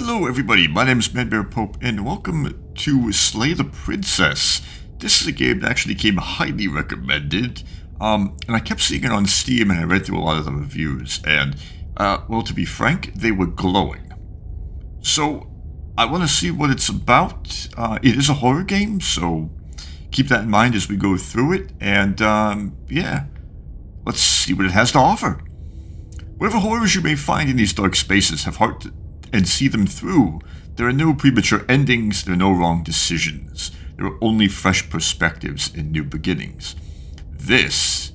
Hello everybody, my name is Madbear Pope and welcome to Slay the Princess. This is a game that actually came highly recommended, and I kept seeing it on Steam and I read through a lot of the reviews, and, well, to be frank, they were glowing. So, I want to see what it's about. It is a horror game, so keep that in mind as we go through it, and, yeah, let's see what it has to offer. Whatever horrors you may find in these dark spaces, have heart and see them through. There are no premature endings, there are no wrong decisions. There are only fresh perspectives and new beginnings. This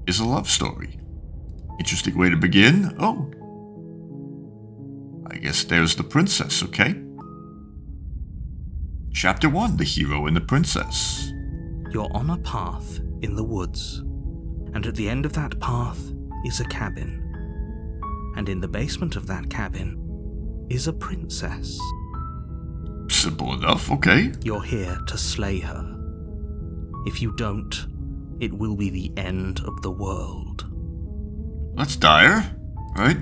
is a love story. Interesting way to begin. Oh. I guess there's the princess, okay? Chapter 1, The Hero and the Princess. You're on a path in the woods, and at the end of that path is a cabin. And in the basement of that cabin is a princess. Simple enough, okay. You're here to slay her. If you don't, it will be the end of the world. That's dire, right?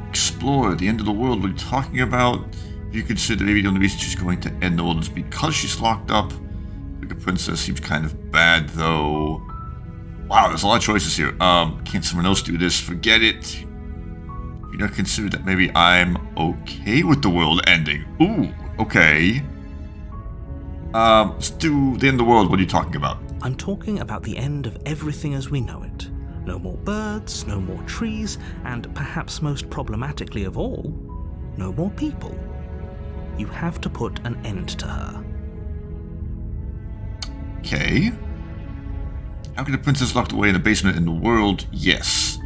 Explore the end of the world. We're talking about, if you consider maybe the only reason she's going to end the world is because she's locked up. Like a princess seems kind of bad, though. Wow, there's a lot of choices here. Can't someone else do this? Forget it. You know, consider that maybe I'm okay with the world ending. Ooh, okay. Let's do the end of the world. What are you talking about? I'm talking about the end of everything as we know it. No more birds, no more trees, and perhaps most problematically of all, no more people. You have to put an end to her. Okay. How can a princess locked away in a basement in the world? Yes.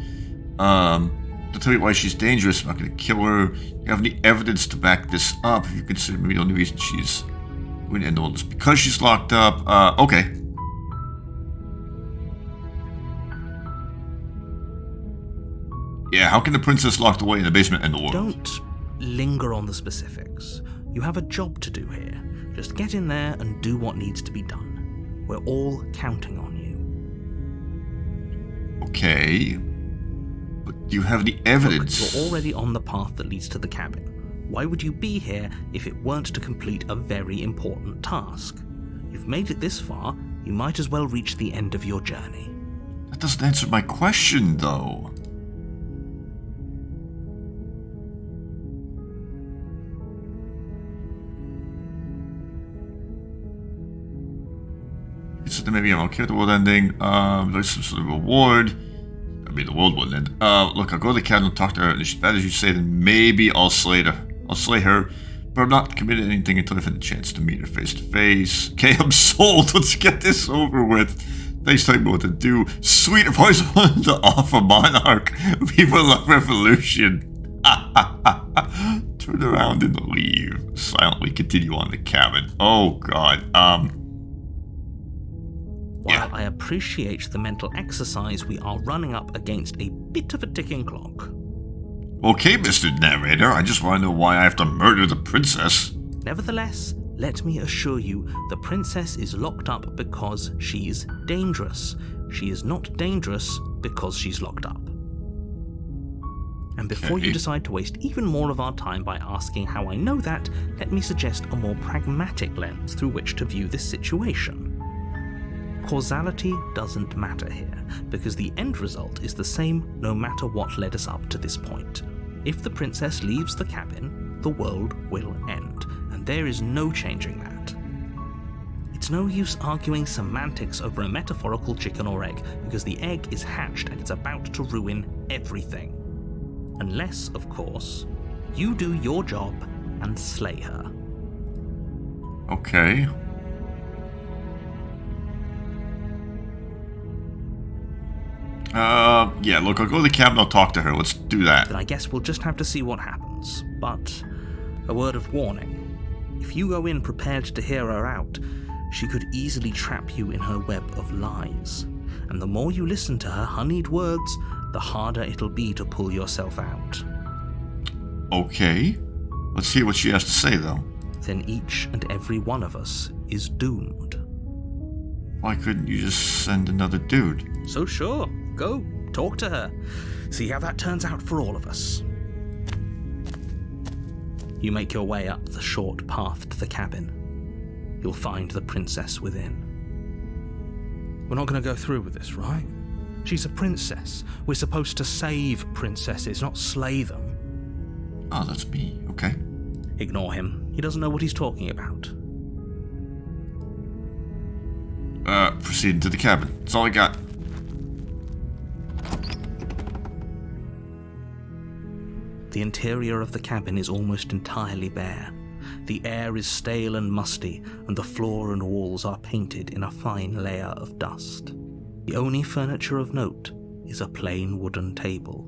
To tell you why she's dangerous, I'm not going to kill her. You have any evidence to back this up? If you consider maybe the only reason she's going to end the world is because she's locked up. Okay. Yeah, how can the princess locked away in the basement end the world? Don't linger on the specifics. You have a job to do here. Just get in there and do what needs to be done. We're all counting on you. Okay. But do you have any evidence? Look, you're already on the path that leads to the cabin. Why would you be here if it weren't to complete a very important task? You've made it this far, you might as well reach the end of your journey. That doesn't answer my question, though. So then maybe I'm okay with the world ending. There's some sort of reward. I mean, the world wouldn't end. Look, I'll go to the cabin and talk to her, and if she's bad as you say, then maybe I'll slay her. But I'm not committed to anything until I've had the chance to meet her face to face. Okay, I'm sold. Let's get this over with. Thanks for telling me what to do. Sweet, if I was wanted to offer Monarch, people love revolution. Turn around and leave. Silently continue on the cabin. Oh, God. While I appreciate the mental exercise, we are running up against a bit of a ticking clock. Okay, Mr. Narrator, I just want to know why I have to murder the princess. Nevertheless, let me assure you, the princess is locked up because she's dangerous. She is not dangerous because she's locked up. And before you decide to waste even more of our time by asking how I know that, let me suggest a more pragmatic lens through which to view this situation. Causality doesn't matter here, because the end result is the same no matter what led us up to this point. If the princess leaves the cabin, the world will end, and there is no changing that. It's no use arguing semantics over a metaphorical chicken or egg, because the egg is hatched and it's about to ruin everything. Unless, of course, you do your job and slay her. Okay. Yeah, look, I'll go to the cabin, I'll talk to her. Let's do that. Then I guess we'll just have to see what happens. But a word of warning. If you go in prepared to hear her out, she could easily trap you in her web of lies. And the more you listen to her honeyed words, the harder it'll be to pull yourself out. Okay. Let's hear what she has to say, though. Then each and every one of us is doomed. Why couldn't you just send another dude? So sure, go, talk to her. See how that turns out for all of us. You make your way up the short path to the cabin. You'll find the princess within. We're not going to go through with this, right? She's a princess. We're supposed to save princesses, not slay them. Oh, that's me. Okay. Ignore him. He doesn't know what he's talking about. Proceed into the cabin. That's all I got. The interior of the cabin is almost entirely bare. The air is stale and musty, and the floor and walls are painted in a fine layer of dust. The only furniture of note is a plain wooden table.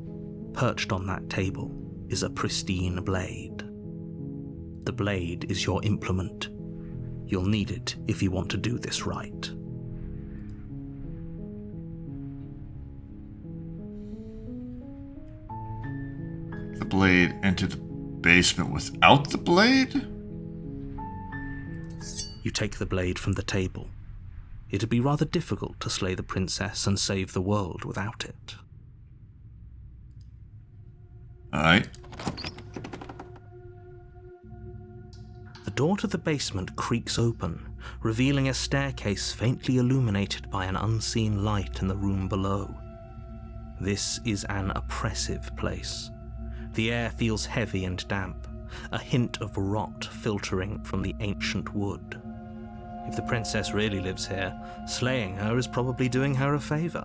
Perched on that table is a pristine blade. The blade is your implement. You'll need it if you want to do this right. The blade entered the basement without the blade? You take the blade from the table. It'd be rather difficult to slay the princess and save the world without it. Alright. The door to the basement creaks open, revealing a staircase faintly illuminated by an unseen light in the room below. This is an oppressive place. The air feels heavy and damp, a hint of rot filtering from the ancient wood. If the princess really lives here, slaying her is probably doing her a favor.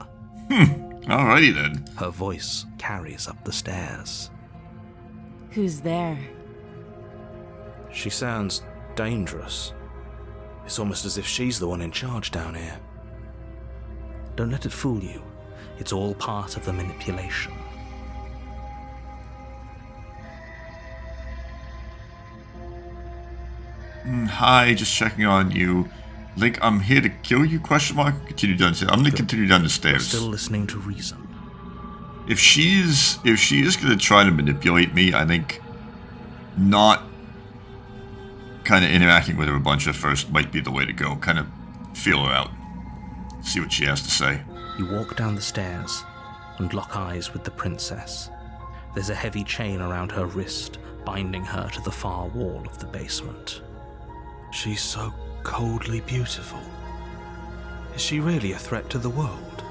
Alrighty then. Her voice carries up the stairs. Who's there? She sounds dangerous. It's almost as if she's the one in charge down here. Don't let it fool you. It's all part of the manipulation. Hi, just checking on you. Link, I'm here to kill you, question mark? Continue down the stairs. I'm gonna continue down the stairs. Still listening to reason. If she is gonna try to manipulate me, I think not kind of interacting with her a bunch at first might be the way to go. Kind of feel her out. See what she has to say. You walk down the stairs and lock eyes with the princess. There's a heavy chain around her wrist, binding her to the far wall of the basement. She's so coldly beautiful. Is she really a threat to the world?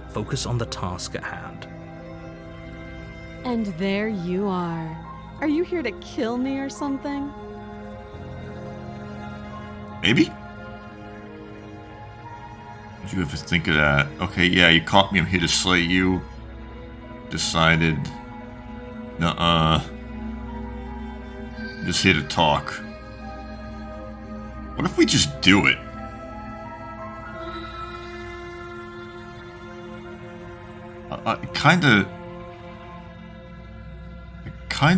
Focus on the task at hand. And there you are. Are you here to kill me or something? Maybe? Did you ever think of that? Okay, yeah, you caught me. I'm here to slay you. Decided. Nuh-uh. Just here to talk. What if we just do it? I kinda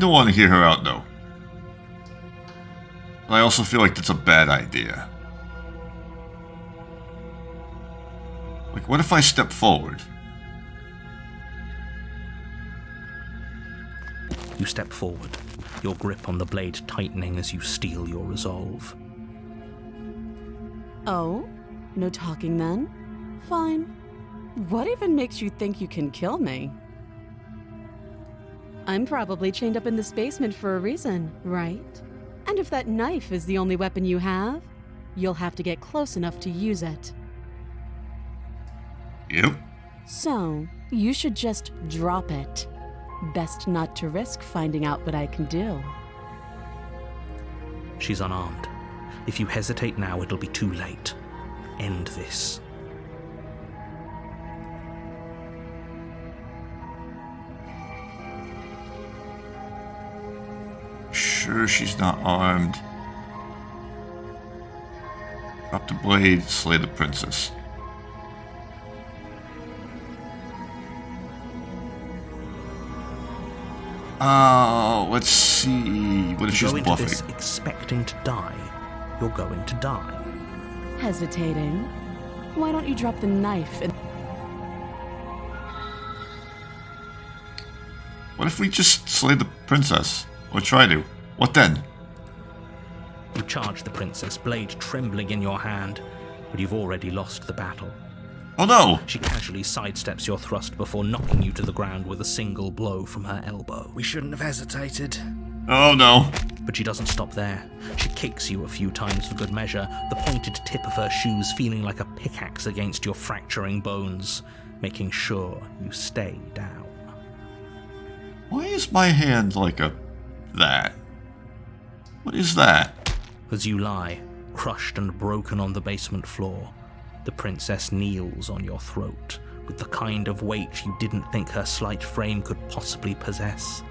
want to hear her out, though. But I also feel like that's a bad idea. Like, what if I step forward? You step forward, your grip on the blade tightening as you steel your resolve. Oh? No talking then? Fine. What even makes you think you can kill me? I'm probably chained up in this basement for a reason, right? And if that knife is the only weapon you have, you'll have to get close enough to use it. Yep. So, you should just drop it. Best not to risk finding out what I can do. She's unarmed. If you hesitate now, it'll be too late. End this. Sure, she's not armed. Drop the blade, slay the princess. Let's see. What if she's Go into bluffing? this expecting to die, you're going to die. Hesitating? Why don't you drop the knife and... What if we just slay the princess? Or try to? What then? You charge the princess, blade trembling in your hand, but you've already lost the battle. Oh no! She casually sidesteps your thrust before knocking you to the ground with a single blow from her elbow. We shouldn't have hesitated. Oh no. But she doesn't stop there. She kicks you a few times for good measure, the pointed tip of her shoes feeling like a pickaxe against your fracturing bones, making sure you stay down. Why is my hand like that? What is that? As you lie, crushed and broken on the basement floor, the princess kneels on your throat with the kind of weight you didn't think her slight frame could possibly possess.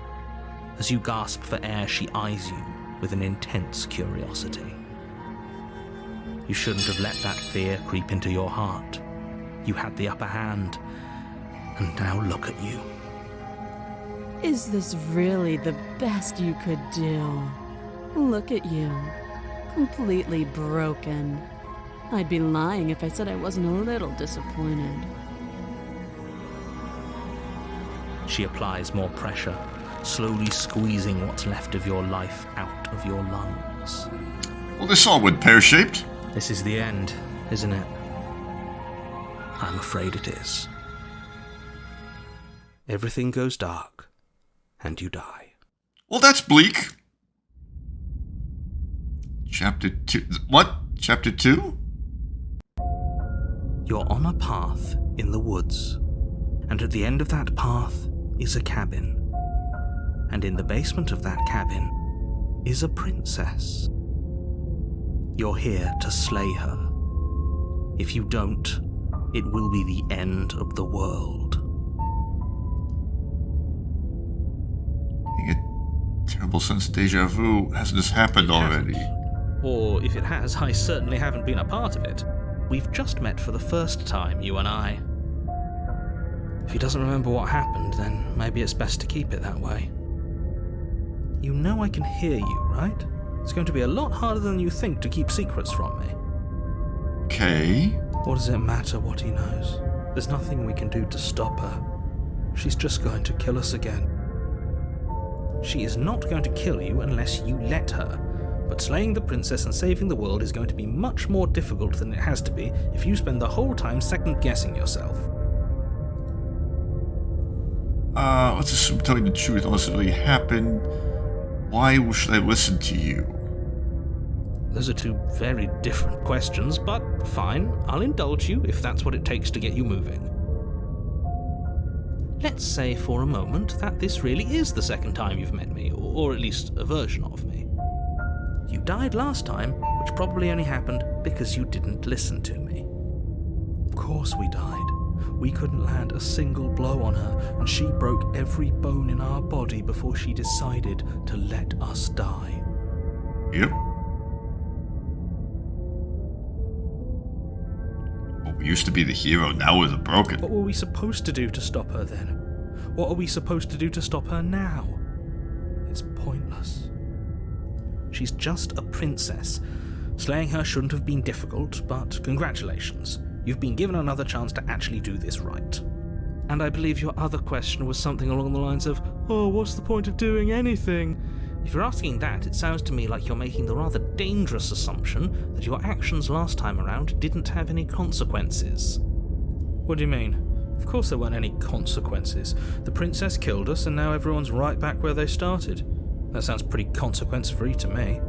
As you gasp for air, she eyes you with an intense curiosity. You shouldn't have let that fear creep into your heart. You had the upper hand, and now look at you. Is this really the best you could do? Look at you. Completely broken. I'd be lying if I said I wasn't a little disappointed. She applies more pressure, slowly squeezing what's left of your life out of your lungs. Well, this all went pear-shaped. This is the end, isn't it? I'm afraid it is. Everything goes dark, and you die. Well, that's bleak. Chapter 2. What? Chapter 2? You're on a path in the woods, and at the end of that path is a cabin. And in the basement of that cabin is a princess. You're here to slay her. If you don't, it will be the end of the world. I get a terrible sense of deja vu. Hasn't this happened already? Or if it has, I certainly haven't been a part of it. We've just met for the first time, you and I. If he doesn't remember what happened, then maybe it's best to keep it that way. You know I can hear you, right? It's going to be a lot harder than you think to keep secrets from me. Okay. What does it matter what he knows? There's nothing we can do to stop her. She's just going to kill us again. She is not going to kill you unless you let her. But slaying the princess and saving the world is going to be much more difficult than it has to be if you spend the whole time second-guessing yourself. Let's assume telling the truth unless it really happened. Why should I listen to you? Those are two very different questions, but fine, I'll indulge you if that's what it takes to get you moving. Let's say for a moment that this really is the second time you've met me, or at least a version of me. You died last time, which probably only happened because you didn't listen to me. Of course we died. We couldn't land a single blow on her, and she broke every bone in our body before she decided to let us die. Yep. Well, we used to be the hero, now we're the broken. What were we supposed to do to stop her then? What are we supposed to do to stop her now? It's pointless. She's just a princess. Slaying her shouldn't have been difficult, but congratulations. You've been given another chance to actually do this right. And I believe your other question was something along the lines of, oh, what's the point of doing anything? If you're asking that, it sounds to me like you're making the rather dangerous assumption that your actions last time around didn't have any consequences. What do you mean? Of course there weren't any consequences. The princess killed us and now everyone's right back where they started. That sounds pretty consequence-free to me.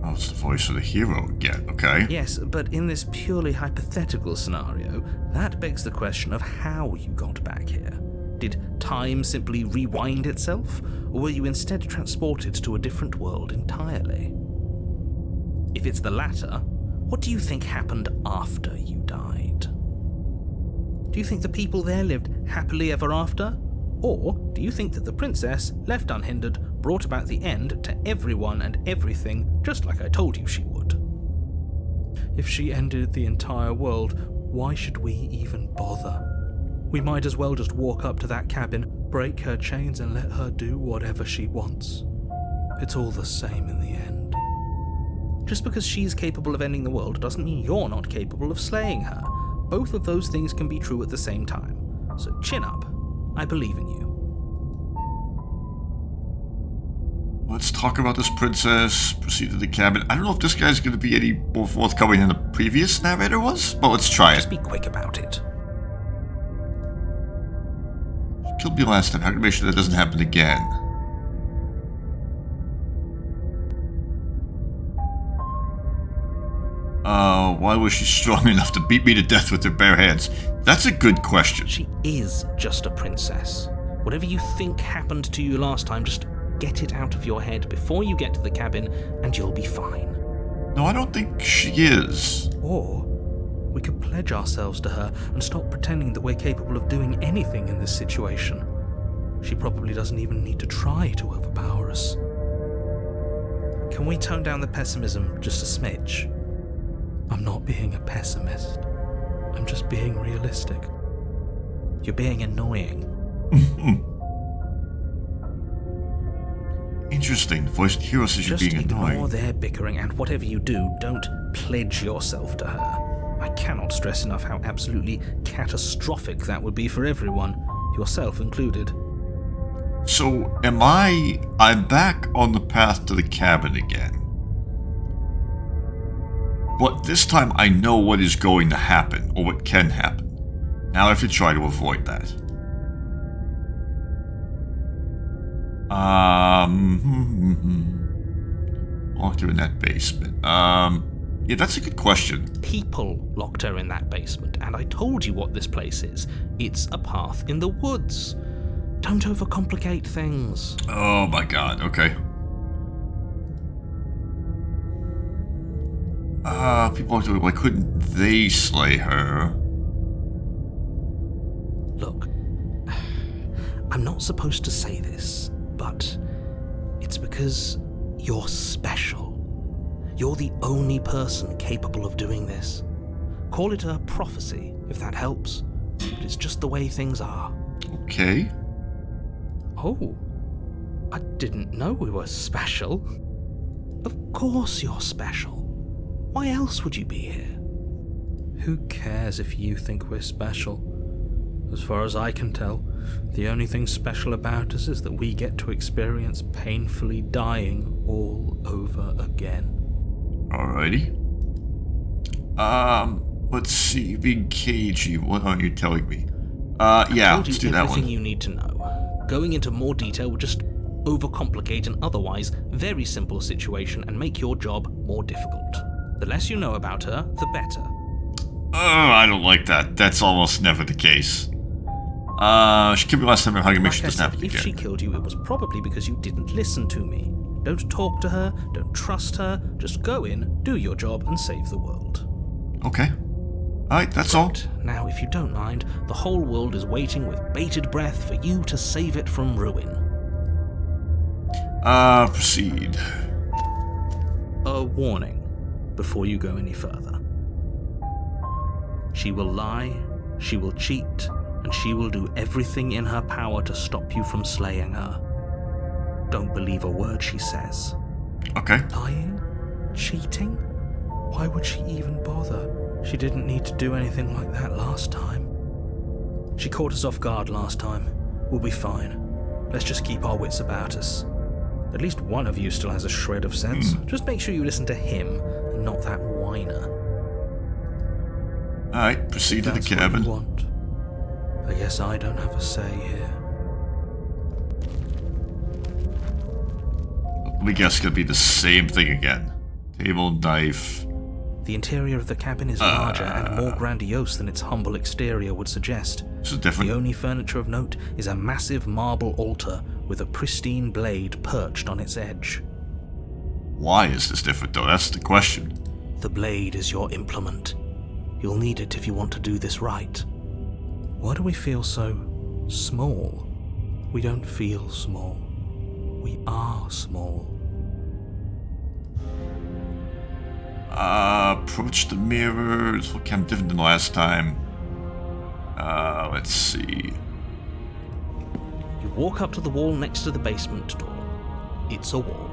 Oh, it's the voice of the hero again, okay? Yes, but in this purely hypothetical scenario, that begs the question of how you got back here. Did time simply rewind itself, or were you instead transported to a different world entirely? If it's the latter, what do you think happened after you died? Do you think the people there lived happily ever after? Or do you think that the princess, left unhindered, brought about the end to everyone and everything, just like I told you she would? If she ended the entire world, why should we even bother? We might as well just walk up to that cabin, break her chains and let her do whatever she wants. It's all the same in the end. Just because she's capable of ending the world doesn't mean you're not capable of slaying her. Both of those things can be true at the same time. So chin up. I believe in you. Let's talk about this princess, proceed to the cabin. I don't know if this guy's going to be any more forthcoming than the previous narrator was, but let's try it. Just be quick about it. She killed me last time. How can I make sure that doesn't happen again? Why was she strong enough to beat me to death with her bare hands? That's a good question. She is just a princess. Whatever you think happened to you last time, just get it out of your head before you get to the cabin, and you'll be fine. No, I don't think she is. Or we could pledge ourselves to her and stop pretending that we're capable of doing anything in this situation. She probably doesn't even need to try to overpower us. Can we tone down the pessimism just a smidge? I'm not being a pessimist. I'm just being realistic. You're being annoying. Interesting. The voice that hears says you're Just being ignore annoying. their bickering, and whatever you do, don't pledge yourself to her. I cannot stress enough how absolutely catastrophic that would be for everyone, yourself included. So, I'm back on the path to the cabin again. But this time I know what is going to happen, or what can happen. Now I have to try to avoid that. Locked her in that basement. Yeah, that's a good question. People locked her in that basement, and I told you what this place is. It's a path in the woods. Don't overcomplicate things. Oh my god, okay. People are doing, why couldn't they slay her? Look, I'm not supposed to say this, but it's because you're special. You're the only person capable of doing this. Call it a prophecy, if that helps. But it's just the way things are. Okay. Oh, I didn't know we were special. Of course you're special. Why else would you be here? Who cares if you think we're special? As far as I can tell, the only thing special about us is that we get to experience painfully dying all over again. Alrighty. Let's see. Being cagey, what are you telling me? Yeah, let's do that everything one. you need to know. Going into more detail would just overcomplicate an otherwise very simple situation and make your job more difficult. The less you know about her, the better. Oh, I don't like that. That's almost never the case. She killed me last time and hugging me. She doesn't happen If she again. killed you, it was probably because you didn't listen to me. Don't talk to her, don't trust her, just go in, do your job, and save the world. Okay. Alright, that's all. Now, if you don't mind, the whole world is waiting with bated breath for you to save it from ruin. Proceed. A warning before you go any further. She will lie, she will cheat, and she will do everything in her power to stop you from slaying her. Don't believe a word she says. Okay. Lying? Cheating? Why would she even bother? She didn't need to do anything like that last time. She caught us off guard last time. We'll be fine. Let's just keep our wits about us. At least one of you still has a shred of sense. Just make sure you listen to him and not that whiner. Alright, proceed to the That's what cabin. you want. I guess I don't have a say here. We guess it's gonna be the same thing again. Table, knife. The interior of the cabin is larger and more grandiose than its humble exterior would suggest. This is different. The only furniture of note is a massive marble altar with a pristine blade perched on its edge. Why is this different though? That's the question. The blade is your implement. You'll need it if you want to do this right. Why do we feel so small? We don't feel small. We are small. Approach the mirror. This will kind of different than last time. Let's see. You walk up to the wall next to the basement door. It's a wall.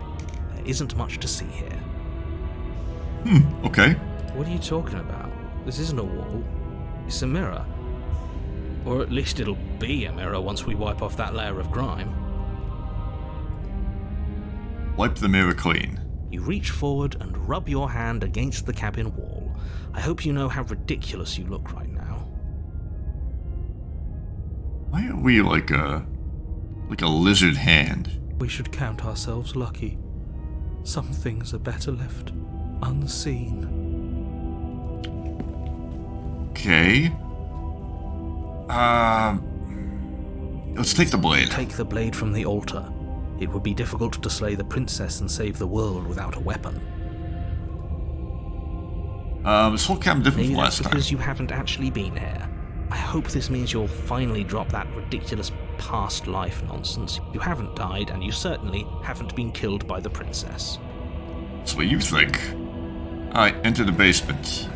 There isn't much to see here. Okay. What are you talking about? This isn't a wall. It's a mirror. Or at least it'll be a mirror once we wipe off that layer of grime. Wipe the mirror clean. You reach forward and rub your hand against the cabin wall. I hope you know how ridiculous you look right now. Why are we like a lizard hand? We should count ourselves lucky. Some things are better left unseen. Okay. Let's take the blade. Take the blade from the altar. It would be difficult to slay the princess and save the world without a weapon. This whole camp different Maybe from that's last time. because you haven't actually been here. I hope this means you'll finally drop that ridiculous past life nonsense. You haven't died, and you certainly haven't been killed by the princess. That's what you think. Alright, enter the basement.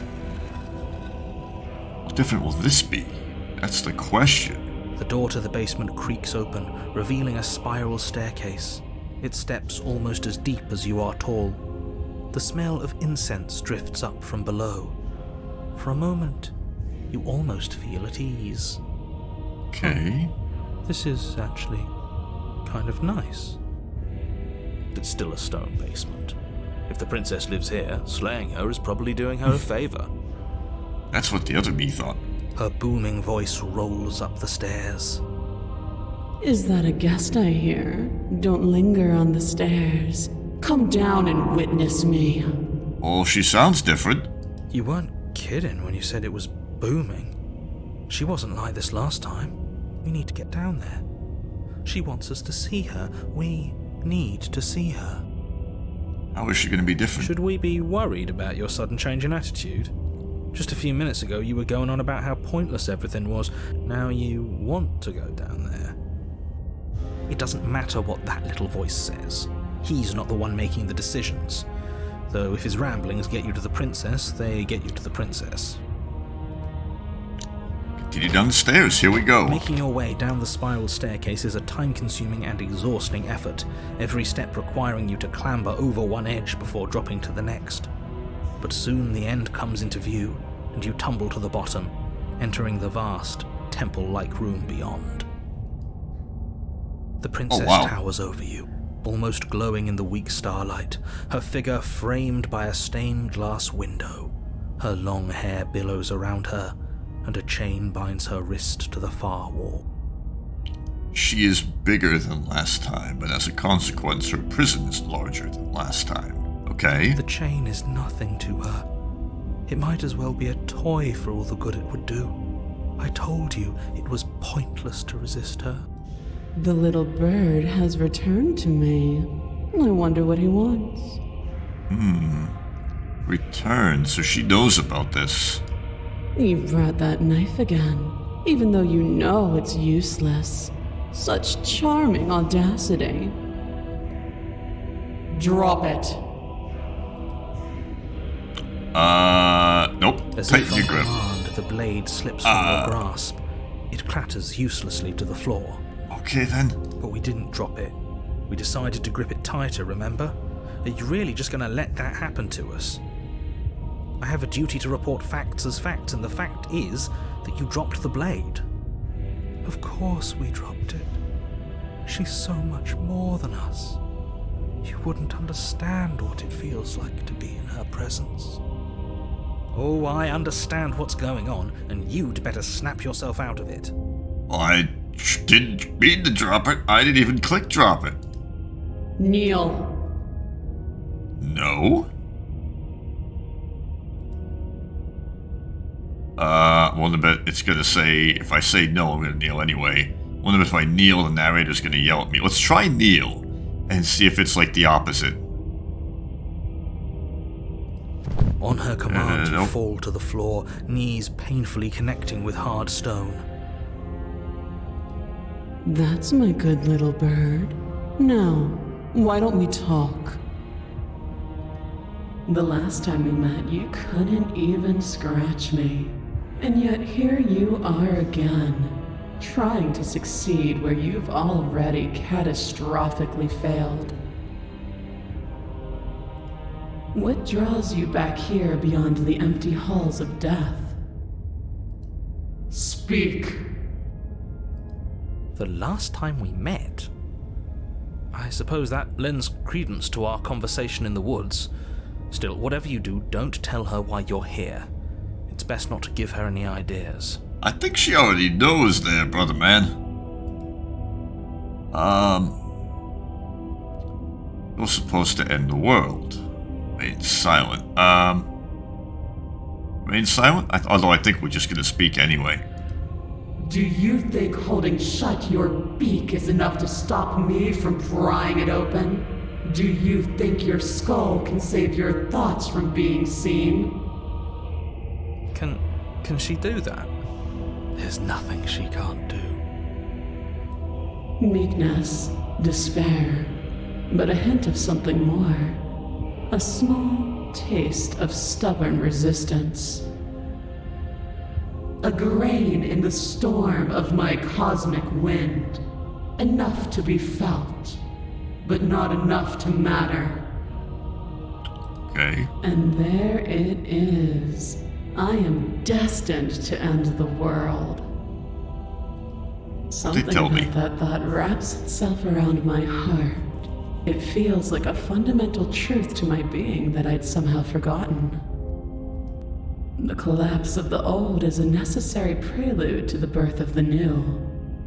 How different will this be? That's the question. The door to the basement creaks open, revealing a spiral staircase. Its steps almost as deep as you are tall. The smell of incense drifts up from below. For a moment, you almost feel at ease. Okay. This is actually kind of nice. It's still a stone basement. If the princess lives here, slaying her is probably doing her a favor. That's what the other me thought. Her booming voice rolls up the stairs. Is that a guest I hear? Don't linger on the stairs. Come down and witness me. Oh, she sounds different. You weren't kidding when you said it was booming. She wasn't like this last time. We need to get down there. She wants us to see her. We need to see her. How is she going to be different? Should we be worried about your sudden change in attitude? Just a few minutes ago you were going on about how pointless everything was. Now you want to go down there. It doesn't matter what that little voice says. He's not the one making the decisions. Though if his ramblings get you to the princess, they get you to the princess. Continue down the stairs. Here we go. Making your way down the spiral staircase is a time-consuming and exhausting effort, every step requiring you to clamber over one edge before dropping to the next. But soon the end comes into view, and you tumble to the bottom, entering the vast, temple-like room beyond. The princess towers over you, almost glowing in the weak starlight, her figure framed by a stained glass window. Her long hair billows around her, and a chain binds her wrist to the far wall. She is bigger than last time, but as a consequence, her prison is larger than last time. Okay. The chain is nothing to her. It might as well be a toy for all the good it would do. I told you it was pointless to resist her. The little bird has returned to me. I wonder what he wants. Return, so she knows about this. You brought that knife again, even though you know it's useless. Such charming audacity. Drop it. Nope. As Tighten if your on grip. command, the blade slips from your grasp. It clatters uselessly to the floor. Okay then. But we didn't drop it. We decided to grip it tighter, remember? Are you really just going to let that happen to us? I have a duty to report facts as facts, and the fact is that you dropped the blade. Of course we dropped it. She's so much more than us. You wouldn't understand what it feels like to be in her presence. Oh, I understand what's going on, and you'd better snap yourself out of it. I didn't mean to drop it. I didn't even click drop it. Kneel. No. Wonder if it's gonna say, if I say no, I'm gonna kneel anyway. Wonder if I kneel, the narrator's gonna yell at me. Let's try kneel and see if it's like the opposite. On her command, you nope. fall to the floor, knees painfully connecting with hard stone. That's my good little bird. Now, why don't we talk? The last time we met, you couldn't even scratch me. And yet here you are again, trying to succeed where you've already catastrophically failed. What draws you back here beyond the empty halls of death? Speak! The last time we met? I suppose that lends credence to our conversation in the woods. Still, whatever you do, don't tell her why you're here. It's best not to give her any ideas. I think she already knows there, brother man. It was supposed to end the world. Made silent. Remain silent? Although I think we're just gonna speak anyway. Do you think holding shut your beak is enough to stop me from prying it open? Do you think your skull can save your thoughts from being seen? Can she do that? There's nothing she can't do. Meekness, despair, but a hint of something more. A small taste of stubborn resistance. A grain in the storm of my cosmic wind. Enough to be felt, but not enough to matter. Okay. And there it is. I am destined to end the world. Something tell me. about that thought wraps itself around my heart. It feels like a fundamental truth to my being that I'd somehow forgotten. The collapse of the old is a necessary prelude to the birth of the new,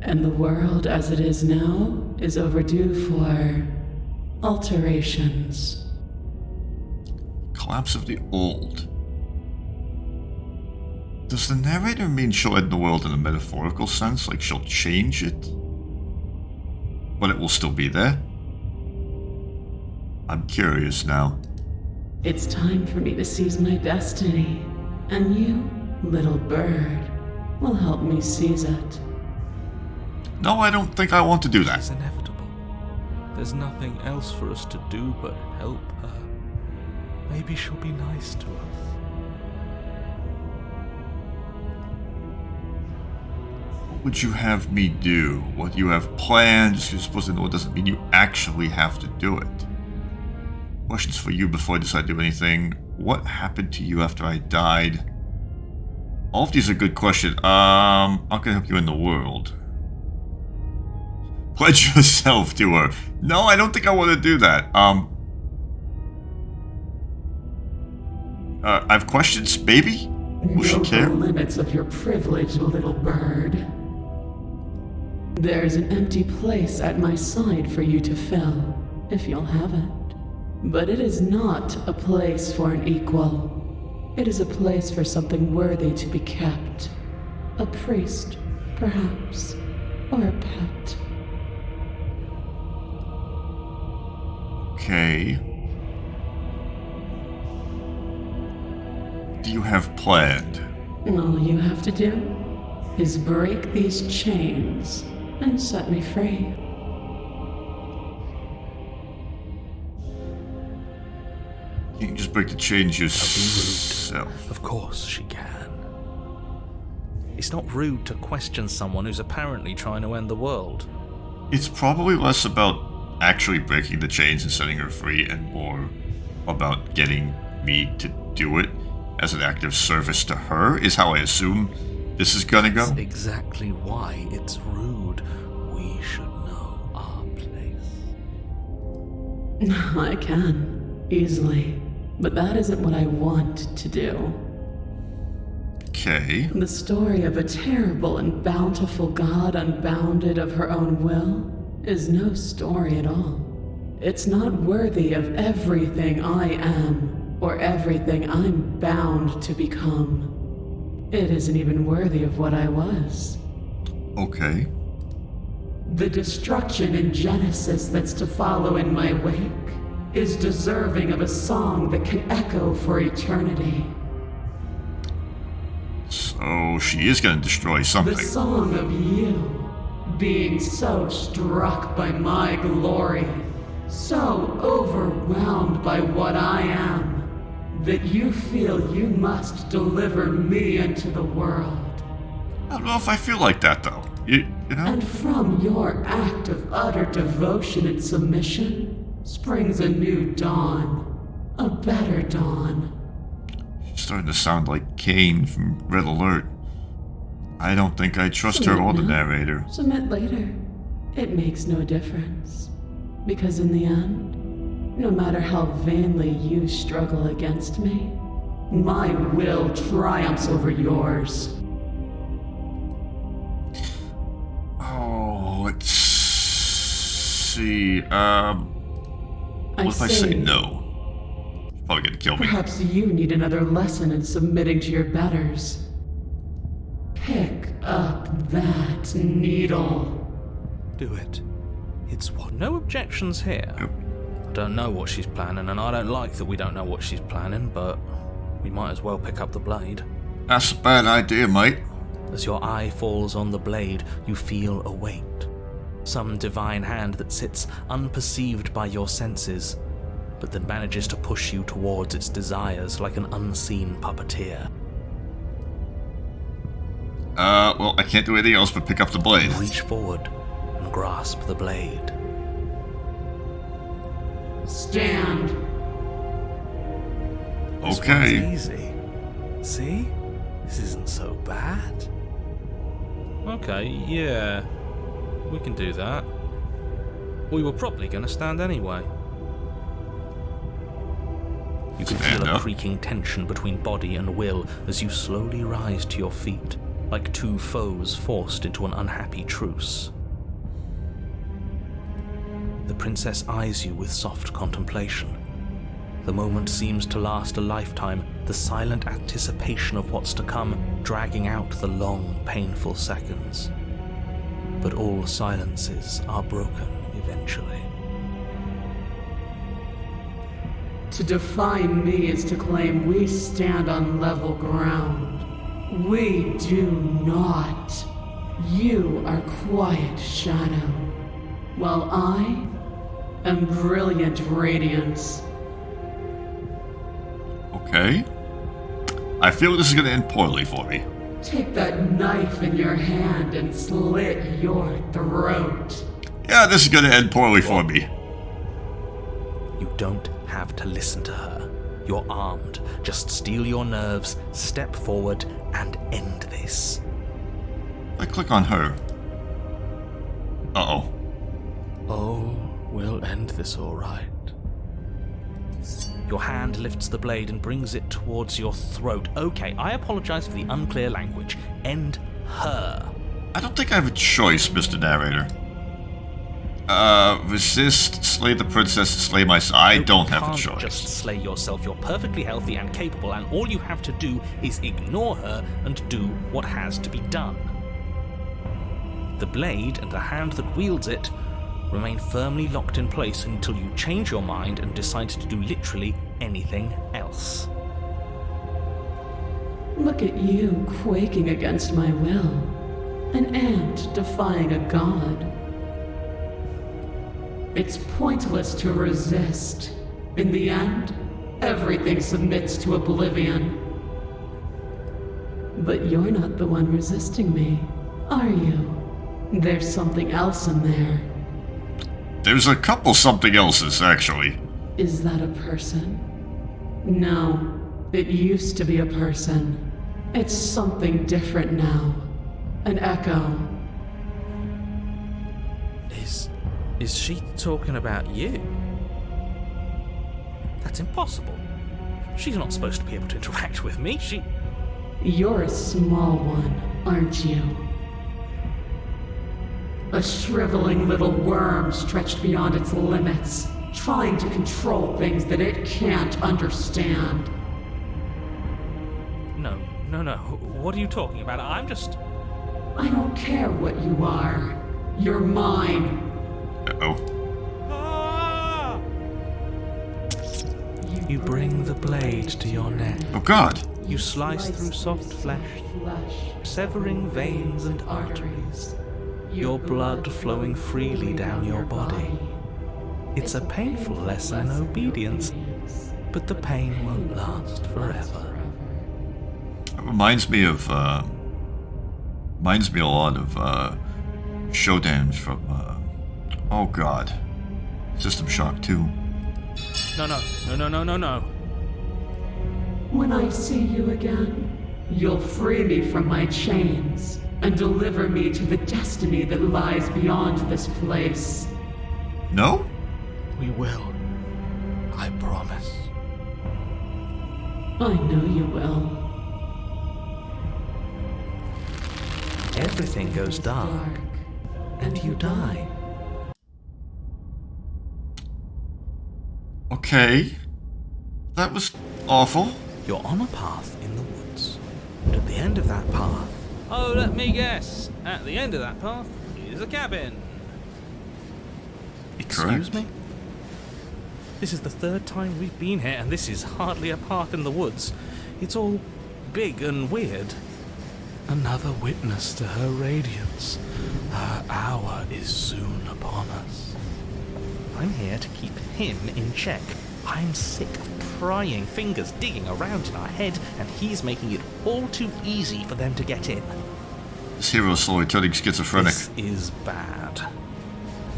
and the world as it is now is overdue for alterations. Collapse of the old. Does the narrator mean she'll end the world in a metaphorical sense, like she'll change it? But it will still be there? I'm curious now. It's time for me to seize my destiny, and you, little bird, will help me seize it. No, I don't think I want to do that. It's inevitable. There's nothing else for us to do but help her. Maybe she'll be nice to us. What would you have me do? What you have planned? Just 'cause you're supposed to know it doesn't mean you actually have to do it. Questions for you before I decide to do anything. What happened to you after I died? All of these are good questions. How can I help you in the world? Pledge yourself to her. No, I don't think I want to do that. I have questions, baby? Will she Know care? the limits of your privilege, little bird. There's an empty place at my side for you to fill, if you'll have it. But it is not a place for an equal. It is a place for something worthy to be kept. A priest, perhaps, or a pet. Okay. What do you have planned? All you have to do is break these chains and set me free. You can just break the chains yourself. Of course she can. It's not rude to question someone who's apparently trying to end the world. It's probably less about actually breaking the chains and setting her free and more about getting me to do it as an act of service to her, is how I assume this is gonna go. That's exactly why it's rude. We should know our place. I can, easily. But that isn't what I want to do. Okay. The story of a terrible and bountiful god unbounded of her own will is no story at all. It's not worthy of everything I am or everything I'm bound to become. It isn't even worthy of what I was. Okay. The destruction in Genesis that's to follow in my wake is deserving of a song that can echo for eternity. So she is gonna destroy something. The song of you, being so struck by my glory, so overwhelmed by what I am, that you feel you must deliver me into the world. I don't know if I feel like that though. You know? And from your act of utter devotion and submission springs a new dawn, a better dawn. She's starting to sound like Kane from Red Alert. I don't think I trust her or the narrator. Submit later. It makes no difference. Because in the end, no matter how vainly you struggle against me, my will triumphs over yours. Oh, let's see. What if I say no? probably gonna kill me. Perhaps you need another lesson in submitting to your betters. Pick up that needle. Do it. It's what? No objections here. Yep. I don't know what she's planning, and I don't like that we don't know what she's planning, but we might as well pick up the blade. That's a bad idea, mate. As your eye falls on the blade, you feel a weight. Some divine hand that sits unperceived by your senses, but that manages to push you towards its desires like an unseen puppeteer. Well, I can't do anything else but pick up the blade. You reach forward and grasp the blade. Stand. This Okay. one's easy. See? This isn't so bad. Okay, yeah. We can do that. We were probably going to stand anyway. You can Stand feel a up. creaking tension between body and will as you slowly rise to your feet, like two foes forced into an unhappy truce. The princess eyes you with soft contemplation. The moment seems to last a lifetime, the silent anticipation of what's to come dragging out the long, painful seconds. But all silences are broken eventually. To define me is to claim we stand on level ground. We do not. You are quiet shadow, while I am brilliant radiance. Okay. I feel this is gonna end poorly for me. Take that knife in your hand and slit your throat. Yeah, this is gonna end poorly for me. You don't have to listen to her. You're armed. Just steel your nerves, step forward, and end this. If I click on her. Uh-oh. Oh, we'll end this all right. Your hand lifts the blade and brings it towards your throat. Okay, I apologize for the unclear language. End her. I don't think I have a choice, Mr. Narrator. Resist, slay the princess, slay myself. I You don't have a can't choice. just slay yourself. You're perfectly healthy and capable, and all you have to do is ignore her and do what has to be done. The blade and the hand that wields it remain firmly locked in place until you change your mind and decide to do literally anything else. Look at you quaking against my will. An ant defying a god. It's pointless to resist. In the end, everything submits to oblivion. But you're not the one resisting me, are you? There's something else in there. There's a couple something else's, actually. Is that a person? No, it used to be a person. It's something different now. An echo. Is she talking about you? That's impossible. She's not supposed to be able to interact with me. You're a small one, aren't you? A shriveling little worm stretched beyond its limits, trying to control things that it can't understand. No. What are you talking about? I'm just... I don't care what you are. You're mine. Uh-oh. You bring the blade to your neck. Oh god. You slice through soft flesh, severing veins and arteries, your blood flowing freely down your body. It's a painful lesson in obedience, but the pain won't last forever. It reminds me a lot of, showdowns from, oh god. System Shock 2. No. When I see you again, you'll free me from my chains and deliver me to the destiny that lies beyond this place. No? We will. I promise. I know you will. Everything goes dark, and you die. Okay. that was awful. You're on a path in the woods. And at the end of that path... Oh, let me guess. At the end of that path is a cabin. Excuse me? This is the third time we've been here, and this is hardly a path in the woods. It's all big and weird. Another witness to her radiance. Her hour is soon upon us. I'm here to keep him in check. I'm sick of prying fingers digging around in our head, and he's making it all too easy for them to get in. This hero is slowly turning schizophrenic. This is bad.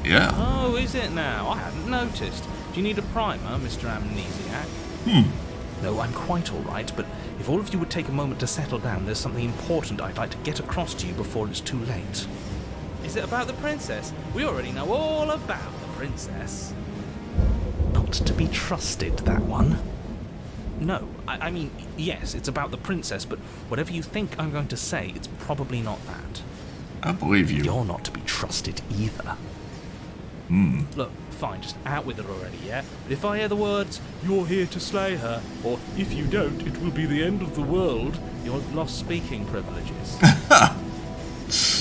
Yeah. Oh, is it now? I hadn't noticed. Do you need a primer, Mr. Amnesiac? No, I'm quite all right, but if all of you would take a moment to settle down, there's something important I'd like to get across to you before it's too late. Is it about the princess? We already know all about the princess. Not to be trusted, that one. No, I mean, yes, it's about the princess, but whatever you think I'm going to say, it's probably not that. I believe you. You're not to be trusted either. Look, fine, just out with it already, yeah? But if I hear the words, "You're here to slay her," or "If you don't, it will be the end of the world," you've lost speaking privileges.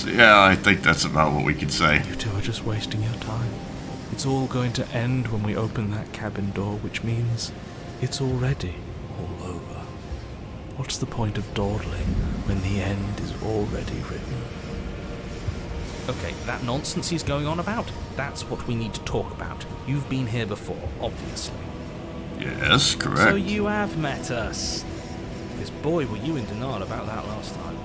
Yeah, I think that's about what we can say. You two are just wasting your time. It's all going to end when we open that cabin door, which means it's already all over. What's the point of dawdling when the end is already written? Okay, that nonsense he's going on about, that's what we need to talk about. You've been here before, obviously. Yes, correct. So you have met us. Because boy, were you in denial about that last time.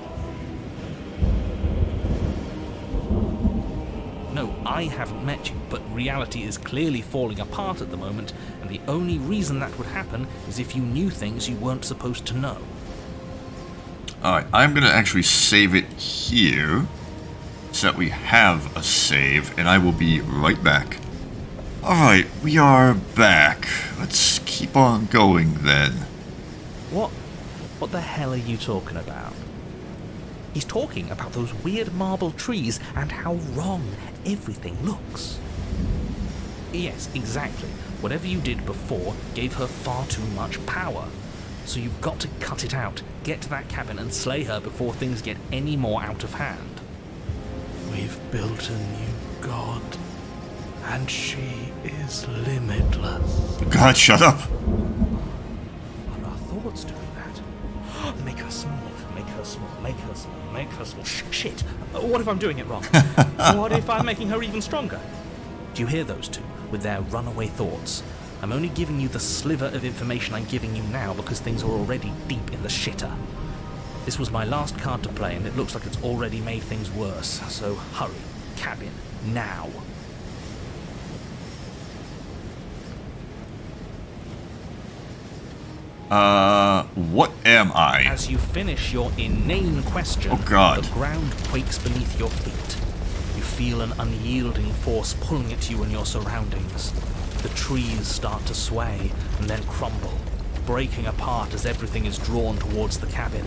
No, I haven't met you, but reality is clearly falling apart at the moment, and the only reason that would happen is if you knew things you weren't supposed to know. Alright, I'm going to actually save it here, so that we have a save, and I will be right back. Alright, we are back. Let's keep on going then. What the hell are you talking about? He's talking about those weird marble trees and how wrong everything looks. Yes, exactly. Whatever you did before gave her far too much power. So you've got to cut it out, get to that cabin and slay her before things get any more out of hand. We've built a new god, and she is limitless. God, shut up! Are our thoughts doing that? Make her small, make her small, make her small, make her small. Shit! What if I'm doing it wrong? What if I'm making her even stronger? Do you hear those two, with their runaway thoughts? I'm only giving you the sliver of information I'm giving you now because things are already deep in the shitter. This was my last card to play, and it looks like it's already made things worse. So hurry, cabin, now. What am I? As you finish your inane question, Oh, God. the ground quakes beneath your feet. You feel an unyielding force pulling at you and your surroundings. The trees start to sway and then crumble, breaking apart as everything is drawn towards the cabin.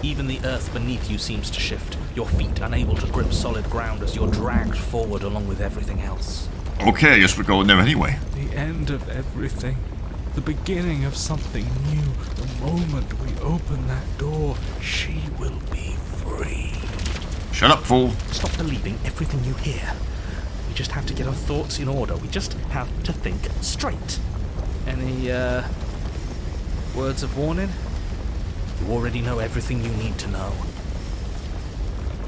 Even the earth beneath you seems to shift, your feet unable to grip solid ground as you're dragged forward along with everything else. Okay, I guess we're going there anyway. The end of everything. The beginning of something new. The moment we open that door, she will be free. Shut up, fool. Stop believing everything you hear. We just have to get our thoughts in order. We just have to think straight. Any, words of warning? You already know everything you need to know.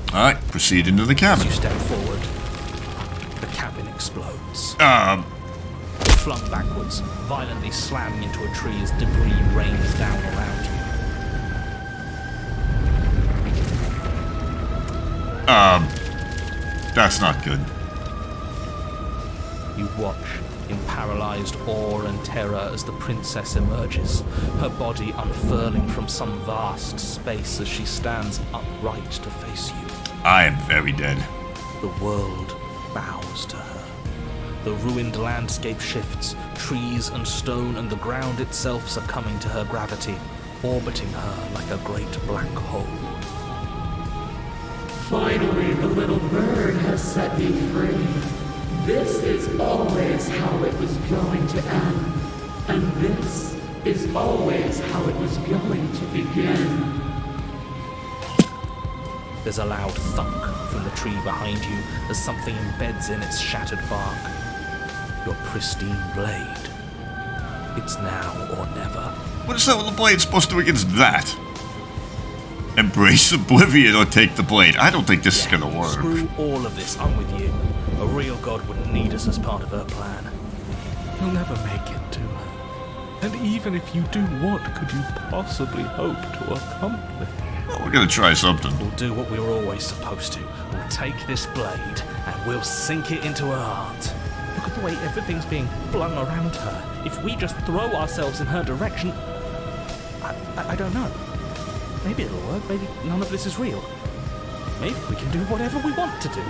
Alright, proceed into the As cabin. you step forward, the cabin explodes. Flung backwards, violently slamming into a tree as debris rains down around you. That's not good. You watch in paralyzed awe and terror as the princess emerges, her body unfurling from some vast space as she stands upright to face you. I am very dead. The world bows to her. The ruined landscape shifts, trees and stone and the ground itself succumbing to her gravity, orbiting her like a great black hole. Finally, the little bird has set me free. This is always how it was going to end. And this is always how it was going to begin. There's a loud thunk from the tree behind you as something embeds in its shattered bark. Your pristine blade. It's now or never. What is that with the blade supposed to do against that? Embrace oblivion or take the blade. I don't think this is gonna work. Screw all of this, I'm with you. A real god wouldn't need us as part of her plan. You'll never make it to her. And even if you do, what could you possibly hope to accomplish? Well, we're gonna try something. We'll do what we were always supposed to. We'll take this blade and we'll sink it into her heart. Look at the way everything's being flung around her. If we just throw ourselves in her direction... I don't know. Maybe it'll work, maybe none of this is real. Maybe we can do whatever we want to do.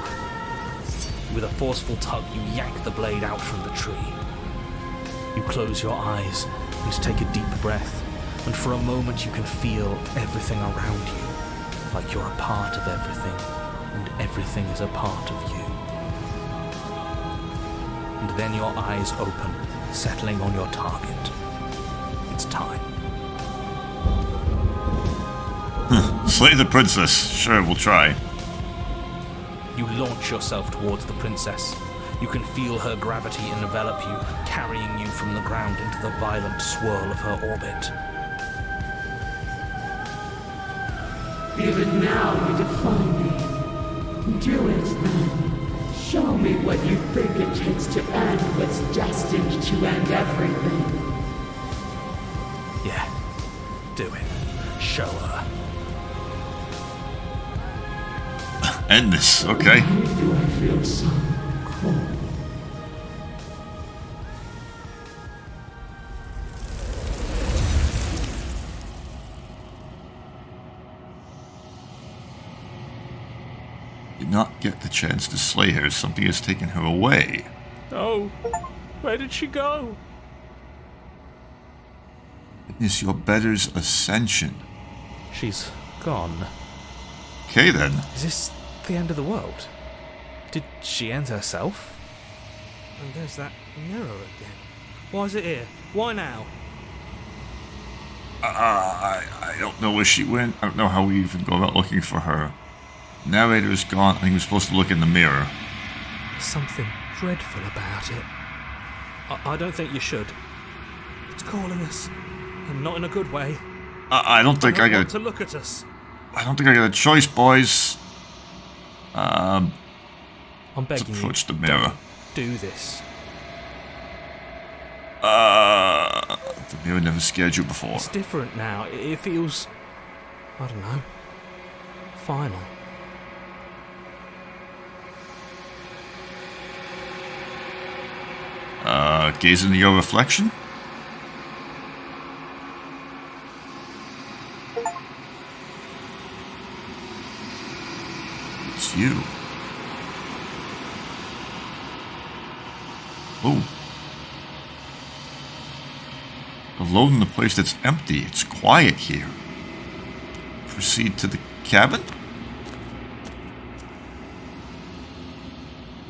With a forceful tug, you yank the blade out from the tree. You close your eyes and take a deep breath, and for a moment you can feel everything around you, like you're a part of everything, and everything is a part of you. And then your eyes open, settling on your target. It's time. Slay the princess. Sure, we'll try. You launch yourself towards the princess. You can feel her gravity envelop you, carrying you from the ground into the violent swirl of her orbit. Even now you defy me. Do it then. Show me what you think it takes to end what's destined to end everything. Yeah, do it. Show her. End this, okay. Why do I feel so cold? Did not get the chance to slay her. Something has taken her away. No. Where did she go? Witness your better's ascension. She's gone. Okay then. Is this the end of the world? Did she end herself? And there's that mirror again. Why is it here? Why now? I don't know where she went. I don't know how we even go about looking for her. Narrator is gone. I think we're supposed to look in the mirror. There's something dreadful about it. I don't think you should. It's calling us. And not in a good way. I don't think I want got. to look at us. I don't think I got a choice, boys. I'm Let's begging approach you. the mirror. Don't do this. The mirror never scared you before. It's different now. It feels... I don't know. Final. Gaze into your reflection? It's you. Oh. Alone in a place that's empty. It's quiet here. Proceed to the cabin?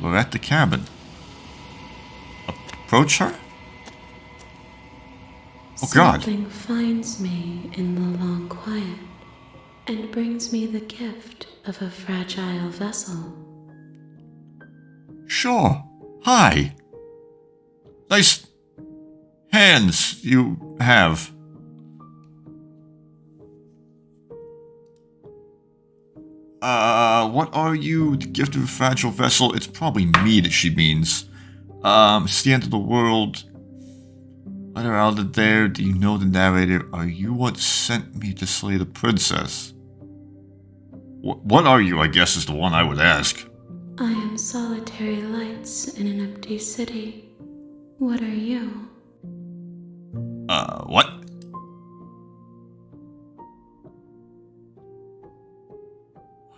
We're at the cabin. Approach her? Oh God. Something finds me in the long quiet and brings me the gift of a fragile vessel. Sure. Hi. Nice hands you have. What are you? The gift of a fragile vessel? It's probably me that she means. It's the end of the world. What are out there? Do you know the narrator? Are you what sent me to slay the princess? What are you, I guess, is the one I would ask. I am solitary lights in an empty city. What are you? What?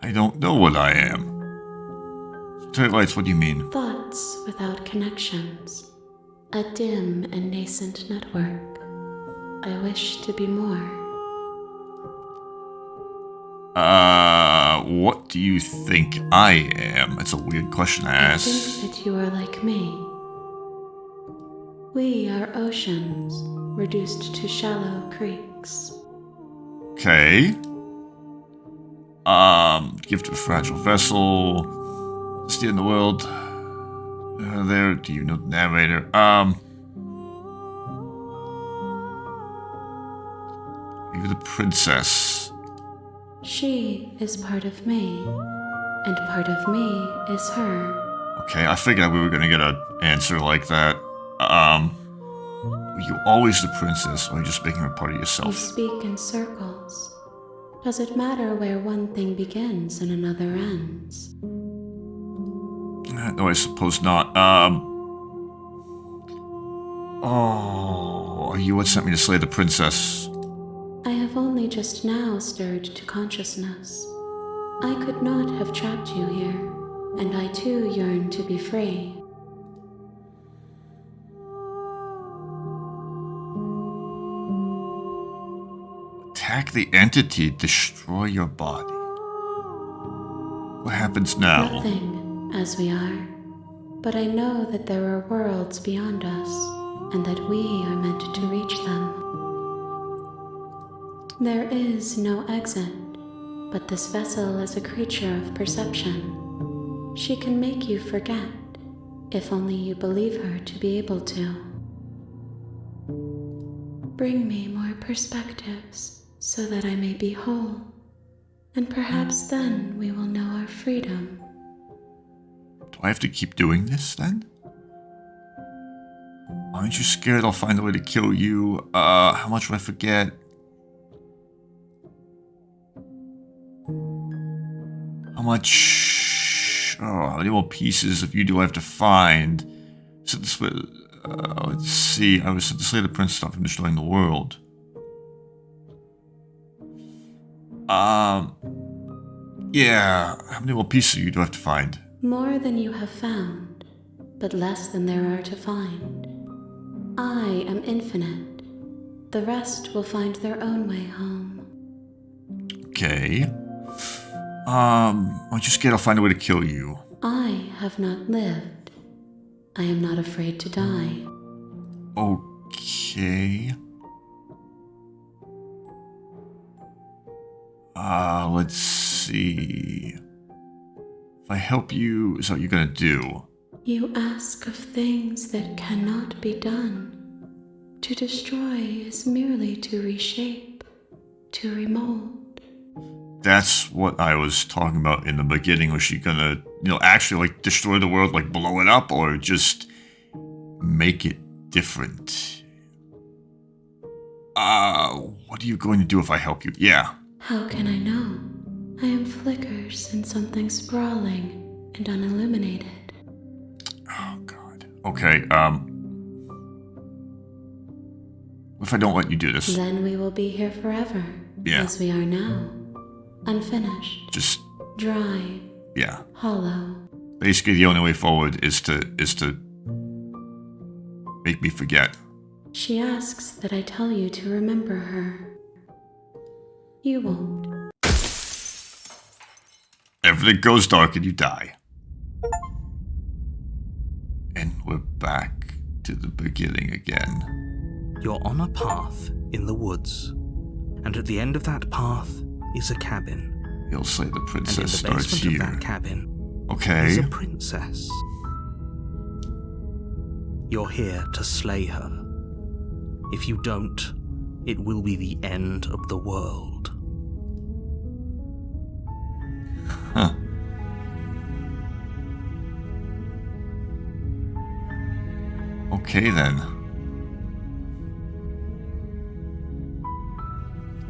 I don't know what I am. Solitary lights, what do you mean? Thoughts without connections. A dim and nascent network. I wish to be more. What do you think I am? It's a weird question to I ask. think that you are like me. We are oceans, reduced to shallow creeks. Okay. Gift of a fragile vessel. Stay in the world. There, do you know the narrator? You're the princess. She is part of me, and part of me is her. Okay, I figured we were gonna get an answer like that. Were you always the princess, or are you just making her part of You yourself? speak in circles. Does it matter where one thing begins and another ends? No, I suppose not. Oh, are you what sent me to slay the princess? I have only just now stirred to consciousness. I could not have trapped you here, and I too yearn to be free. Attack the entity, destroy your body. What happens now? Nothing, as we are. But I know that there are worlds beyond us, and that we are meant to reach them. There is no exit, but this vessel is a creature of perception. She can make you forget, if only you believe her to be able to. Bring me more perspectives, so that I may be whole, and perhaps then we will know our freedom. Do I have to keep doing this then? Aren't you scared I'll find a way to kill you? How much will I forget? How much? Oh, how many more pieces of you do I have to find? So this was, let's see. I was sent to slay the prince, stop from destroying the world. Yeah. How many more pieces of you do I have to find? More than you have found, but less than there are to find. I am infinite. The rest will find their own way home. Okay. Aren't you scared I'll find a way to kill you? I have not lived. I am not afraid to die. Okay. Let's see. If I help you, is that what you're gonna do? You ask of things that cannot be done. To destroy is merely to reshape, to remold. That's what I was talking about in the beginning. Was she gonna, actually, like, destroy the world, like, blow it up, or just make it different? What are you going to do if I help you? Yeah. How can I know? I am flickers in something sprawling and unilluminated. Oh, God. Okay, if I don't let you do this? Then we will be here forever, Yeah. as we are now. Unfinished, Just, dry, yeah. hollow. Basically, the only way forward is to make me forget. She asks that I tell you to remember her. You won't. Everything goes dark and you die. And we're back to the beginning again. You're on a path in the woods, and at the end of that path is a cabin. You'll say the And in princess the starts basement of here. that cabin is Okay. a princess. You're here to slay her. If you don't, it will be the end of the world. Huh. Okay then.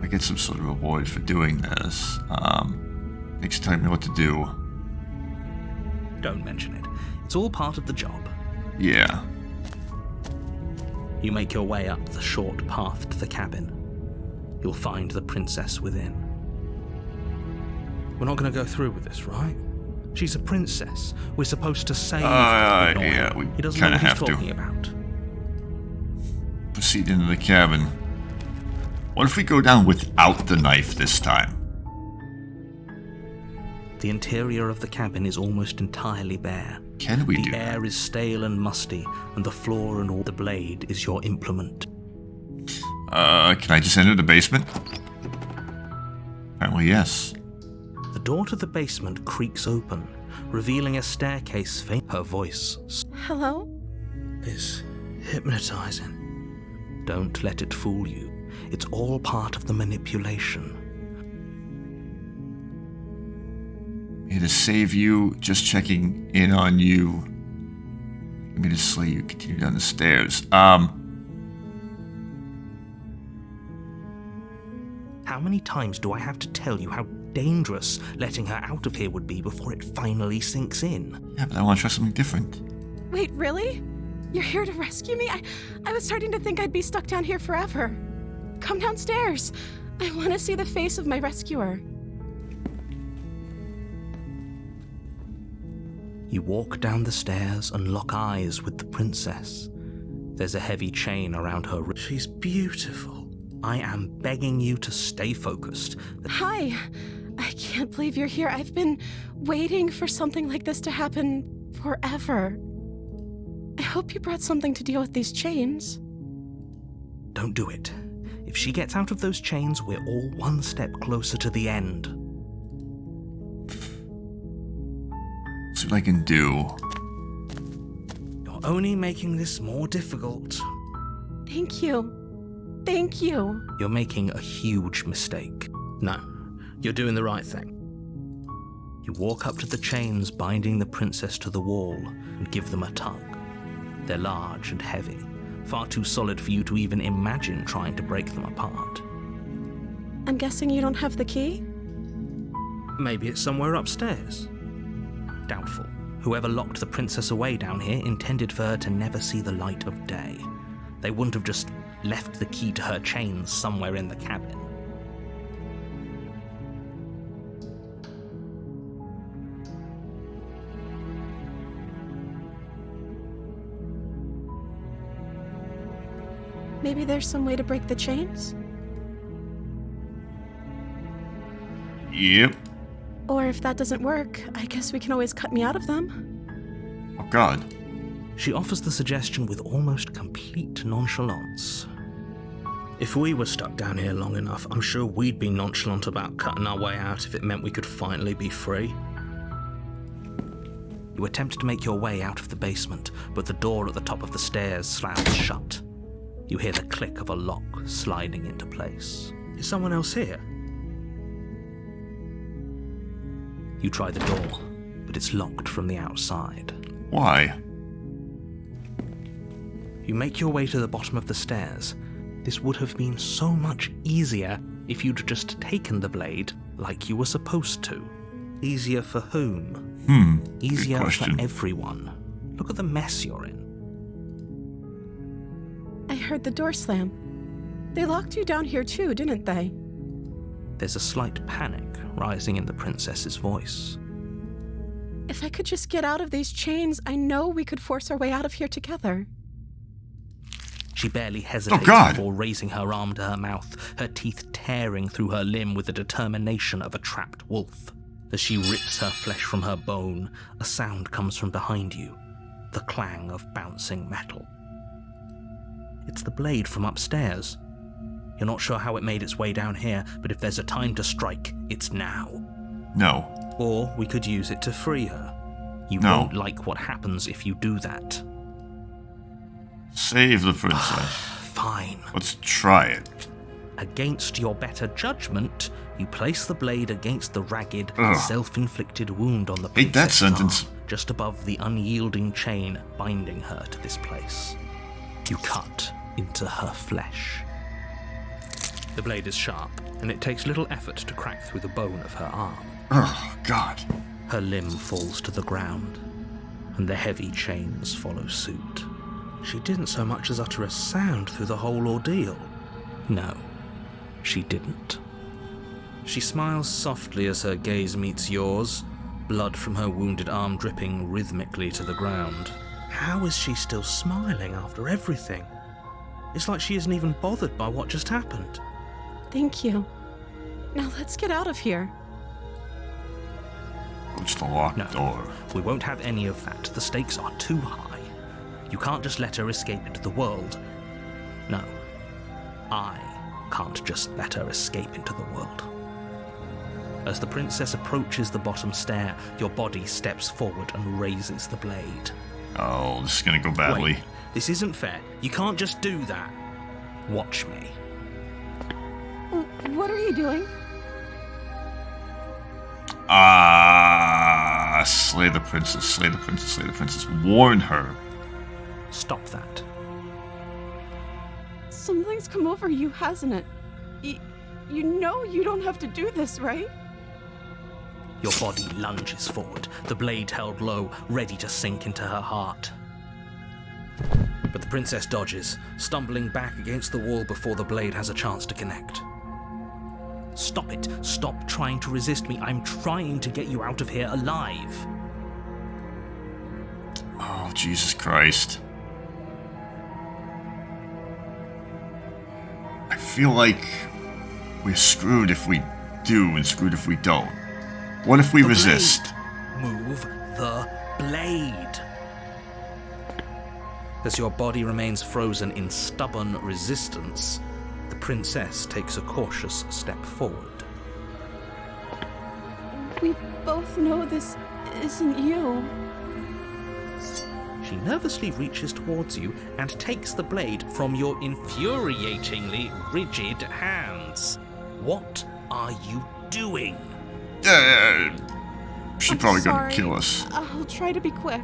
I get some sort of reward for doing this. Thanks for telling me what to do. Don't mention it. It's all part of the job. Yeah. You make your way up the short path to the cabin. You'll find the princess within. We're not going to go through with this, right? She's a princess. We're supposed to save Noel. Yeah, we He doesn't know kinda what he's have to. talking about. Proceed into the cabin. What if we go down without the knife this time? The interior of the cabin is almost entirely bare. Can we do The that? air is stale and musty, and the floor and all the blade is your implement. Can I just enter the basement? Apparently, yes. The door to the basement creaks open, revealing a staircase. Her voice Hello? is hypnotizing. Don't let it fool you. It's all part of the manipulation. Here to save you, just checking in on you. I'm gonna slay you. Continue down the stairs. How many times do I have to tell you how dangerous letting her out of here would be before it finally sinks in? Yeah, but I want to try something different. Wait, really? You're here to rescue me? I was starting to think I'd be stuck down here forever. Come downstairs. I want to see the face of my rescuer. You walk down the stairs and lock eyes with the princess. There's a heavy chain around her wrist. She's beautiful. I am begging you to stay focused. Hi. I can't believe you're here. I've been waiting for something like this to happen forever. I hope you brought something to deal with these chains. Don't do it. If she gets out of those chains, we're all one step closer to the end. See what I can do. You're only making this more difficult. Thank you. Thank you. You're making a huge mistake. No, you're doing the right thing. You walk up to the chains binding the princess to the wall and give them a tug. They're large and heavy, far too solid for you to even imagine trying to break them apart. I'm guessing you don't have the key? Maybe it's somewhere upstairs. Doubtful. Whoever locked the princess away down here intended for her to never see the light of day. They wouldn't have just left the key to her chains somewhere in the cabin. Maybe there's some way to break the chains? Yep. Or if that doesn't work, I guess we can always cut me out of them. Oh god. She offers the suggestion with almost complete nonchalance. If we were stuck down here long enough, I'm sure we'd be nonchalant about cutting our way out if it meant we could finally be free. You attempt to make your way out of the basement, but the door at the top of the stairs slams shut. You hear the click of a lock sliding into place. Is someone else here? You try the door, but it's locked from the outside. Why? You make your way to the bottom of the stairs. This would have been so much easier if you'd just taken the blade like you were supposed to. Easier for whom? Easier good for question. everyone. Look at the mess you're in. I heard the door slam. They locked you down here too, didn't they? There's a slight panic rising in the princess's voice. If I could just get out of these chains, I know we could force our way out of here together. She barely hesitates Oh, God. before raising her arm to her mouth, her teeth tearing through her limb with the determination of a trapped wolf. As she rips her flesh from her bone, a sound comes from behind you, the clang of bouncing metal. It's the blade from upstairs. You're not sure how it made its way down here, but if there's a time to strike, it's now. No. Or we could use it to free her. You No. won't like what happens if you do that. Save the princess. Fine. Let's try it. Against your better judgment, you place the blade against the ragged, Ugh. self-inflicted wound on the Hate that princess's sentence. arm, just above the unyielding chain binding her to this place. You cut into her flesh. The blade is sharp, and it takes little effort to crack through the bone of her arm. Oh god. Her limb falls to the ground, and the heavy chains follow suit. She didn't so much as utter a sound through the whole ordeal. No, she didn't. She smiles softly as her gaze meets yours, blood from her wounded arm dripping rhythmically to the ground. How is she still smiling after everything? It's like she isn't even bothered by what just happened. Thank you. Now let's get out of here. It's the locked No. door. We won't have any of that. The stakes are too high. You can't just let her escape into the world. No. I can't just let her escape into the world. As the princess approaches the bottom stair, your body steps forward and raises the blade. Oh, this is gonna go badly. Wait, this isn't fair. You can't just do that. Watch me. What are you doing? Slay the princess, slay the princess, slay the princess. Warn her. Stop that. Something's come over you, hasn't it? You know you don't have to do this, right? Your body lunges forward, the blade held low, ready to sink into her heart. But the princess dodges, stumbling back against the wall before the blade has a chance to connect. Stop it. Stop trying to resist me. I'm trying to get you out of here alive. Oh, Jesus Christ. I feel like we're screwed if we do and screwed if we don't. What if we resist? Move the blade. As your body remains frozen in stubborn resistance, the princess takes a cautious step forward. We both know this isn't you. She nervously reaches towards you and takes the blade from your infuriatingly rigid hands. What are you doing? She's I'm probably sorry. gonna kill us. I'll try to be quick.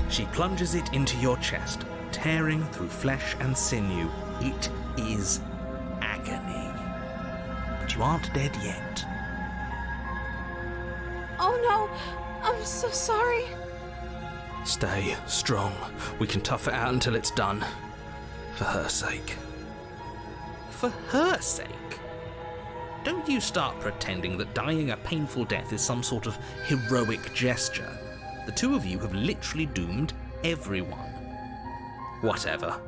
She plunges it into your chest, tearing through flesh and sinew. It is agony. But you aren't dead yet. Oh no, I'm so sorry. Stay strong. We can tough it out until it's done. For her sake. For her sake? Don't you start pretending that dying a painful death is some sort of heroic gesture. The two of you have literally doomed everyone. Whatever.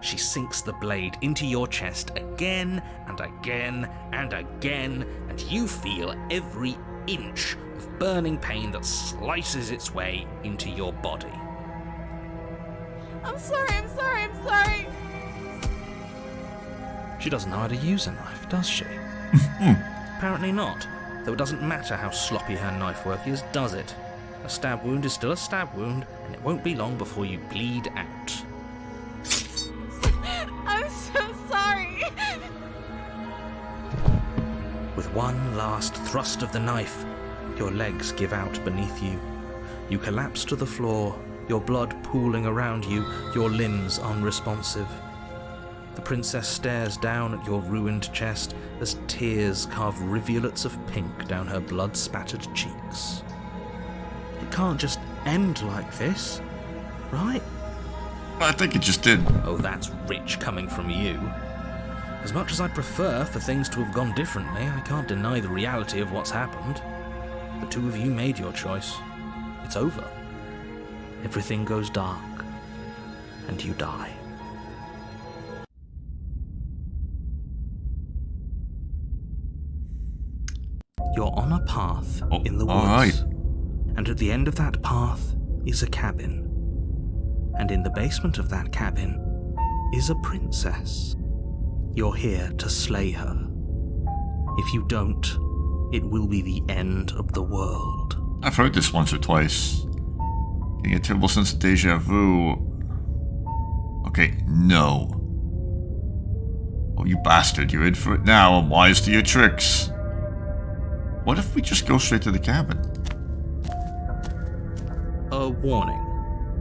She sinks the blade into your chest again and again and again, and you feel every inch of burning pain that slices its way into your body. I'm sorry. She doesn't know how to use a knife, does she? Apparently not, though it doesn't matter how sloppy her knife work is, does it? A stab wound is still a stab wound, and it won't be long before you bleed out. I'm so sorry. With one last thrust of the knife, your legs give out beneath you. You collapse to the floor, your blood pooling around you, your limbs unresponsive. The princess stares down at your ruined chest as tears carve rivulets of pink down her blood-spattered cheeks. It can't just end like this, right? I think it just did. Oh, that's rich coming from you. As much as I'd prefer for things to have gone differently, I can't deny the reality of what's happened. The two of you made your choice. It's over. Everything goes dark, and you die. You're on a path in the woods. All right. And at the end of that path is a cabin. And in the basement of that cabin is a princess. You're here to slay her. If you don't, it will be the end of the world. I've heard this once or twice. Getting a terrible sense of deja vu. Okay, no. Oh, you bastard, you're in for it now. I'm wise to your tricks. What if we just go straight to the cabin? A warning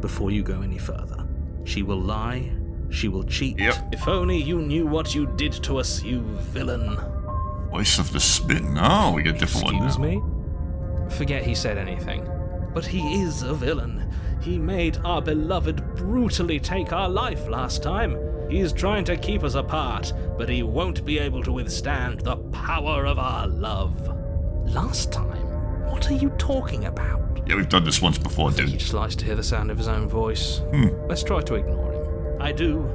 before you go any further. She will lie, she will cheat. Yep. If only you knew what you did to us, you villain. Voice of the Smitten. Oh, we get a different one now. Excuse me? Forget he said anything. But he is a villain. He made our beloved brutally take our life last time. He's trying to keep us apart, but he won't be able to withstand the power of our love. Last time? What are you talking about? Yeah, we've done this once before, He dude. just likes to hear the sound of his own voice. Let's try to ignore him. I do,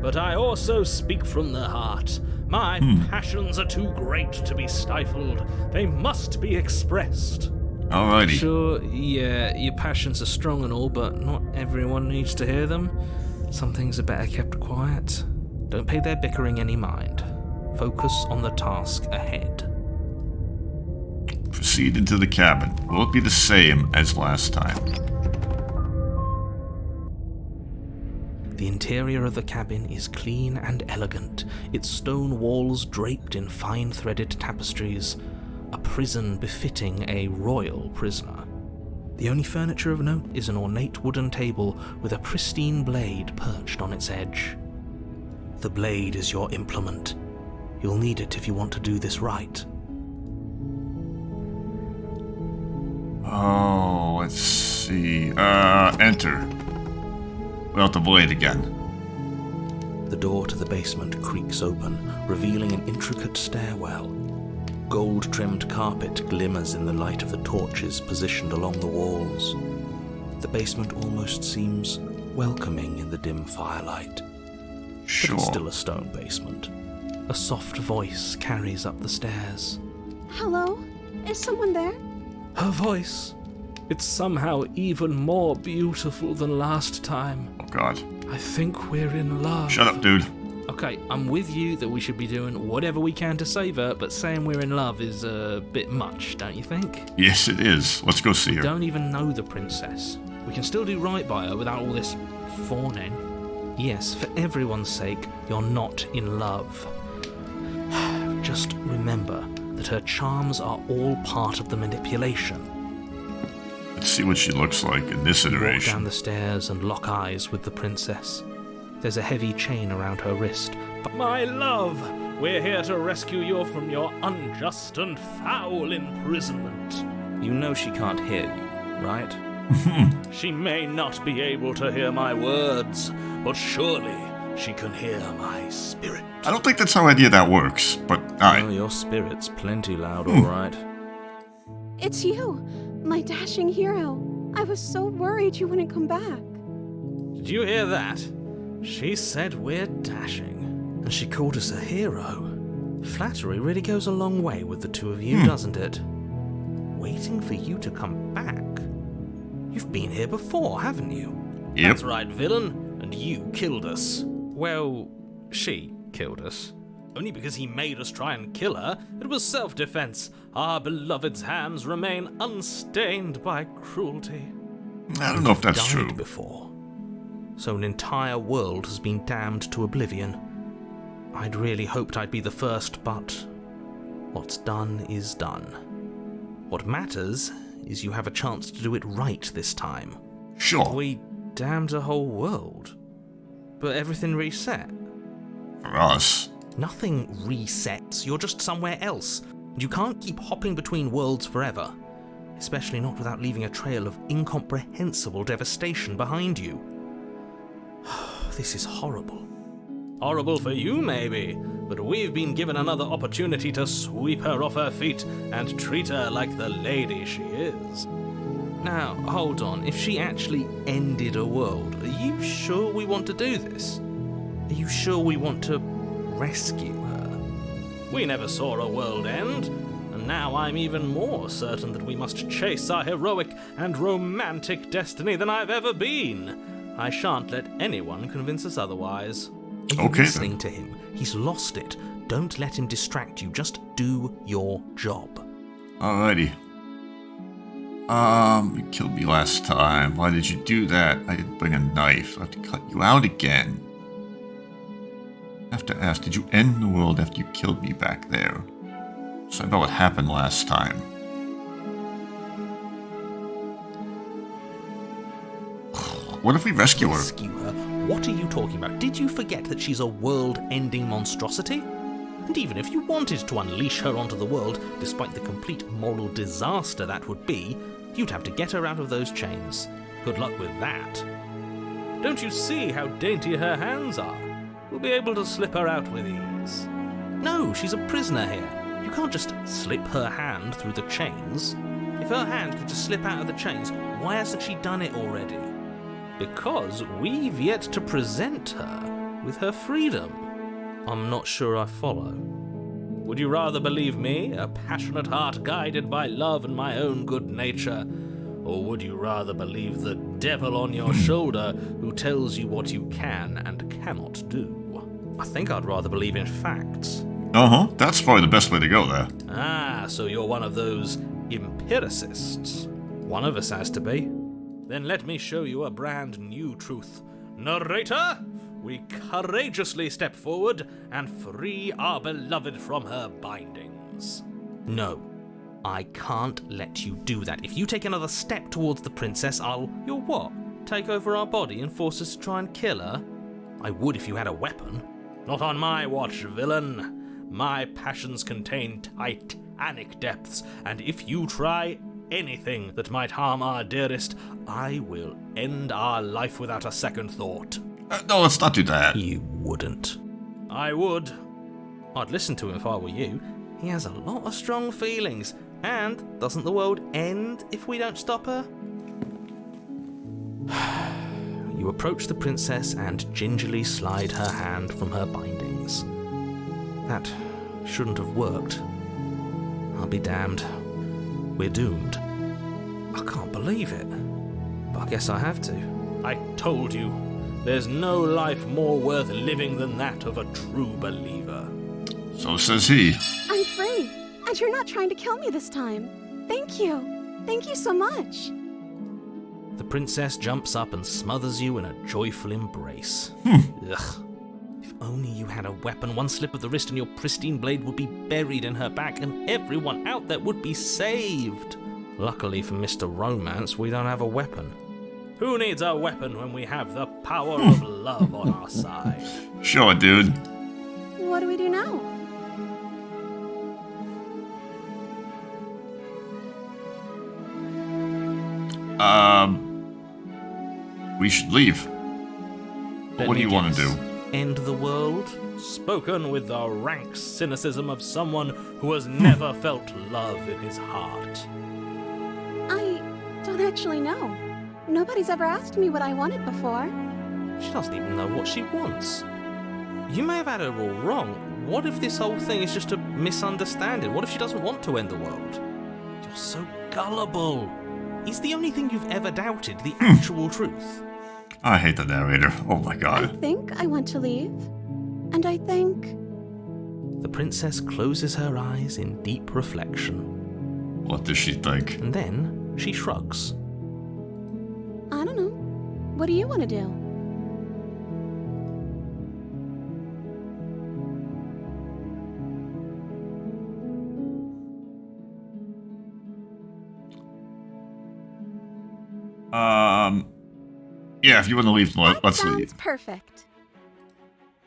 but I also speak from the heart. My passions are too great to be stifled. They must be expressed. Alrighty. Sure, yeah, your passions are strong and all, but not everyone needs to hear them. Some things are better kept quiet. Don't pay their bickering any mind. Focus on the task ahead. Proceed into the cabin. Will it be the same as last time? The interior of the cabin is clean and elegant, its stone walls draped in fine threaded tapestries, a prison befitting a royal prisoner. The only furniture of note is an ornate wooden table with a pristine blade perched on its edge. The blade is your implement. You'll need it if you want to do this right. Oh, let's see. Enter. Without the blade again. The door to the basement creaks open, revealing an intricate stairwell. Gold-trimmed carpet glimmers in the light of the torches positioned along the walls. The basement almost seems welcoming in the dim firelight. But Sure. it's still a stone basement. A soft voice carries up the stairs. Hello? Is someone there? Her voice. It's somehow even more beautiful than last time. Oh god. I think we're in love. Shut up, dude. Okay, I'm with you that we should be doing whatever we can to save her, but saying we're in love is a bit much, don't you think? Yes, it is. Let's go see her. Don't even know the princess. We can still do right by her without all this fawning. Yes, for everyone's sake, you're not in love. Just remember that her charms are all part of the manipulation. Let's see what she looks like in this Walk down iteration. the stairs and lock eyes with the princess. There's a heavy chain around her wrist. But My love, we're here to rescue you from your unjust and foul imprisonment. you know she can't hear you, right? She may not be able to hear my words, but surely she can hear my spirit. I don't think that's how any of that works, but alright. Oh, your spirit's plenty loud, all right. It's you, my dashing hero. I was so worried you wouldn't come back. Did you hear that? She said we're dashing. And she called us a hero. Flattery really goes a long way with the two of you, doesn't it? Waiting for you to come back. You've been here before, haven't you? Yep. That's right, villain. And you killed us. Well, she killed us. Only because he made us try and kill her. It was self-defense. Our beloved's hands remain unstained by cruelty. I don't know if that's Died true. before. So an entire world has been damned to oblivion. I'd really hoped I'd be the first, but what's done is done. What matters is you have a chance to do it right this time. Sure. We damned a whole world, but everything reset. For us. Nothing resets, you're just somewhere else. And you can't keep hopping between worlds forever. Especially not without leaving a trail of incomprehensible devastation behind you. This is horrible. Horrible for you, maybe, but we've been given another opportunity to sweep her off her feet and treat her like the lady she is. Now, hold on. If she actually ended a world, are you sure we want to do this? Are you sure we want to rescue her? We never saw a world end, and now I'm even more certain that we must chase our heroic and romantic destiny than I've ever been. I shan't let anyone convince us otherwise. Are you Okay, listening to him? He's lost it. Don't let him distract you. Just do your job. Alrighty. You killed me last time. Why did you do that? I didn't bring a knife. I have to cut you out again. I have to ask, did you end the world after you killed me back there? Sorry about what happened last time. What if we rescue her? Rescue her? What are you talking about? Did you forget that she's a world-ending monstrosity? And even if you wanted to unleash her onto the world, despite the complete moral disaster that would be, you'd have to get her out of those chains. Good luck with that. Don't you see how dainty her hands are? We'll be able to slip her out with ease. No, she's a prisoner here. You can't just slip her hand through the chains. If her hand could just slip out of the chains, why hasn't she done it already? Because we've yet to present her with her freedom. I'm not sure I follow. Would you rather believe me, a passionate heart guided by love and my own good nature? Or would you rather believe the devil on your shoulder who tells you what you can and cannot do? I think I'd rather believe in facts. Uh-huh, that's probably the best way to go there. Ah, so you're one of those empiricists. One of us has to be. Then let me show you a brand new truth. Narrator, we courageously step forward and free our beloved from her bindings. No, I can't let you do that. If you take another step towards the princess, You'll what? Take over our body and force us to try and kill her? I would if you had a weapon. Not on my watch, villain. My passions contain titanic depths, and if you try anything that might harm our dearest, I will end our life without a second thought. No, let's not do that. You wouldn't. I would. I'd listen to him if I were you. He has a lot of strong feelings. And doesn't the world end if we don't stop her? You approach the princess and gingerly slide her hand from her bindings. That shouldn't have worked. I'll be damned. We're doomed. I can't believe it. But I guess I have to. I told you. There's no life more worth living than that of a true believer. So says he. I'm free, and you're not trying to kill me this time. Thank you. Thank you so much. The princess jumps up and smothers you in a joyful embrace. Ugh. If only you had a weapon, one slip of the wrist and your pristine blade would be buried in her back, and everyone out there would be saved. Luckily for Mr. Romance, we don't have a weapon. Who needs a weapon when we have the power of love on our side? Sure, dude. What do we do now? We should leave. Let What do me you want to guess. do? End the world? Spoken with the rank cynicism of someone who has never felt love in his heart. I don't actually know. Nobody's ever asked me what I wanted before. She doesn't even know what she wants. You may have had her all wrong. What if this whole thing is just a misunderstanding? What if she doesn't want to end the world? You're so gullible. Is the only thing you've ever doubted the actual truth? I hate the narrator. Oh my I god. think I want to leave. And I think... The princess closes her eyes in deep reflection. What does she think? And then she shrugs. I don't know. What do you want to do? Yeah, if you want to leave, let's Sounds leave. perfect.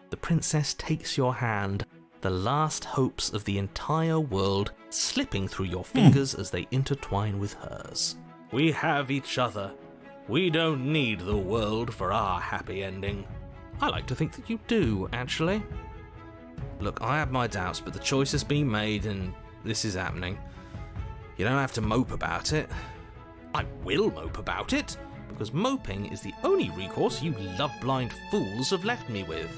The princess takes your hand, the last hopes of the entire world slipping through your fingers as they intertwine with hers. We have each other. We don't need the world for our happy ending. I like to think that you do, actually. Look, I have my doubts, but the choice has been made and this is happening. You don't have to mope about it. I will mope about it, because moping is the only recourse you love-blind fools have left me with.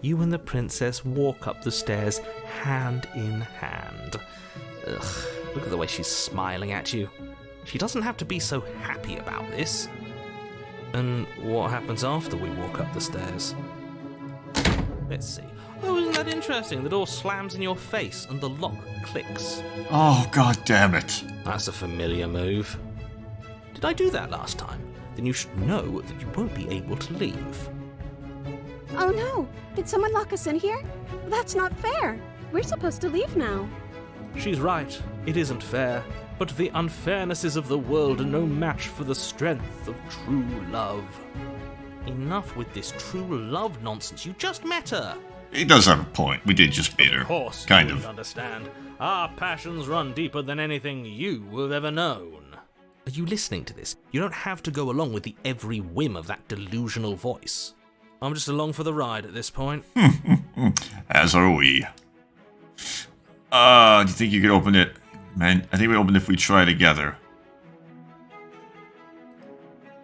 You and the princess walk up the stairs hand in hand. Ugh, look at the way she's smiling at you. She doesn't have to be so happy about this. And what happens after we walk up the stairs? Let's see. Oh, isn't that interesting? The door slams in your face and the lock clicks. Oh, god damn it. That's a familiar move. Did I do that last time? Then you should know that you won't be able to leave. Oh no! Did someone lock us in here? That's not fair! We're supposed to leave now. She's right. It isn't fair. But the unfairnesses of the world are no match for the strength of true love. Enough with this true love nonsense. You just met her. He does have a point. We did just beat her. Of course, Kind you of. wouldn't understand. Our passions run deeper than anything you have ever known. Are you listening to this? You don't have to go along with the every whim of that delusional voice. I'm just along for the ride at this point. As are we. Do you think you could open it? Man, I think we open it if we try together.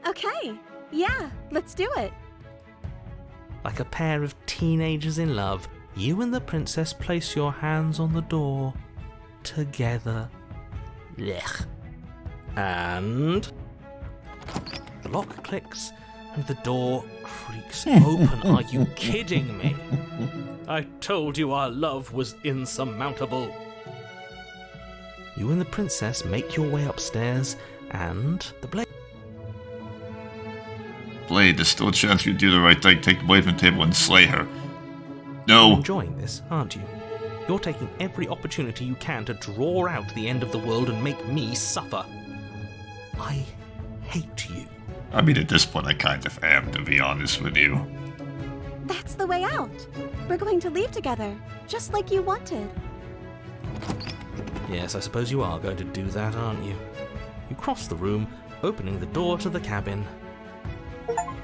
Okay. Yeah, let's do it. Like a pair of teenagers in love, you and the princess place your hands on the door. Together. Blech. And... the lock clicks, And the door creaks open. Are you kidding me? I told you our love was insurmountable. You and the princess make your way upstairs, and the blade. Blade, there's still a chance you do the right thing. Take the blade from the table and slay her. You're No. enjoying this, aren't you? You're taking every opportunity you can to draw out the end of the world and make me suffer. I hate you. I mean, at this point, I kind of am, to be honest with you. That's the way out. We're going to leave together, just like you wanted. Yes, I suppose you are going to do that, aren't you? You cross the room, opening the door to the cabin,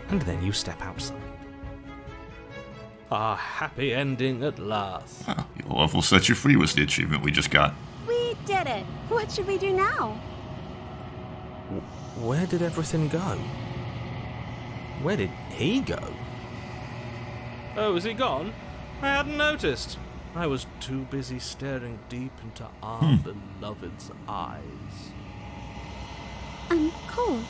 and then you step outside. A happy ending at last. Oh, your love will set you free was the achievement we just got. We did it. What should we do now? Where did everything go? Where did he go? Oh, is he gone? I hadn't noticed. I was too busy staring deep into our beloved's eyes. I'm cold.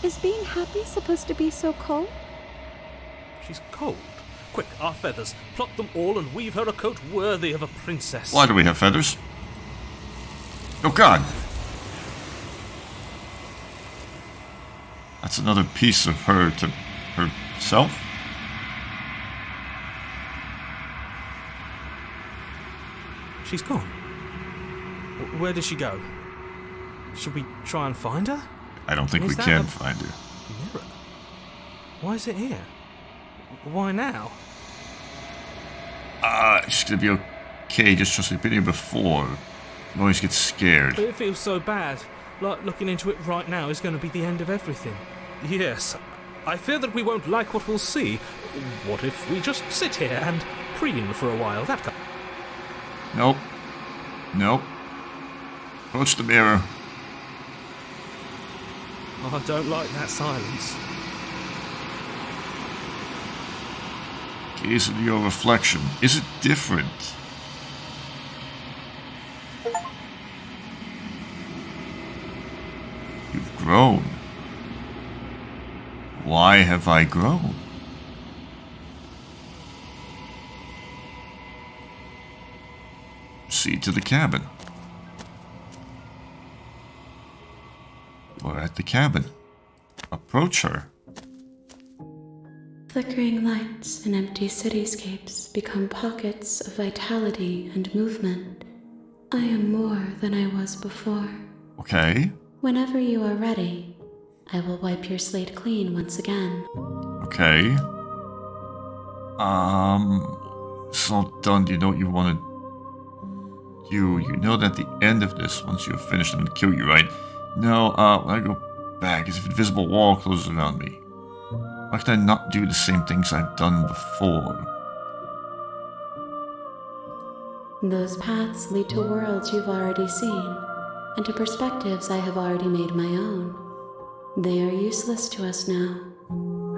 Is being happy supposed to be so cold? She's cold. Quick, our feathers. Pluck them all and weave her a coat worthy of a princess. Why do we have feathers? Oh god! That's another piece of her to herself? She's gone. Where did she go? Should we try and find her? I don't think Is we that can a- find her. Mirror? Why is it here? Why now? She's gonna be okay, just trust me, been here before. You always get scared. It feels so bad. Like looking into it right now is going to be the end of everything. Yes, I fear that we won't like what we'll see. What if we just sit here and preen for a while? That kind. Nope. Nope. Approach the mirror. Oh, I don't like that silence. Gaze into your reflection. Is it different? You've grown. Why have I grown? Proceed to the cabin. We're at the cabin. Approach her. Flickering lights and empty cityscapes become pockets of vitality and movement. I am more than I was before. Okay. Whenever you are ready, I will wipe your slate clean once again. Okay. It's all done. Do you know what you want to do? You know that at the end of this, once you've finished, I'm going to kill you, right? No, when I go back, as if an invisible wall closes around me. Why can I not do the same things I've done before? Those paths lead to worlds you've already seen, and to perspectives I have already made my own. They are useless to us now,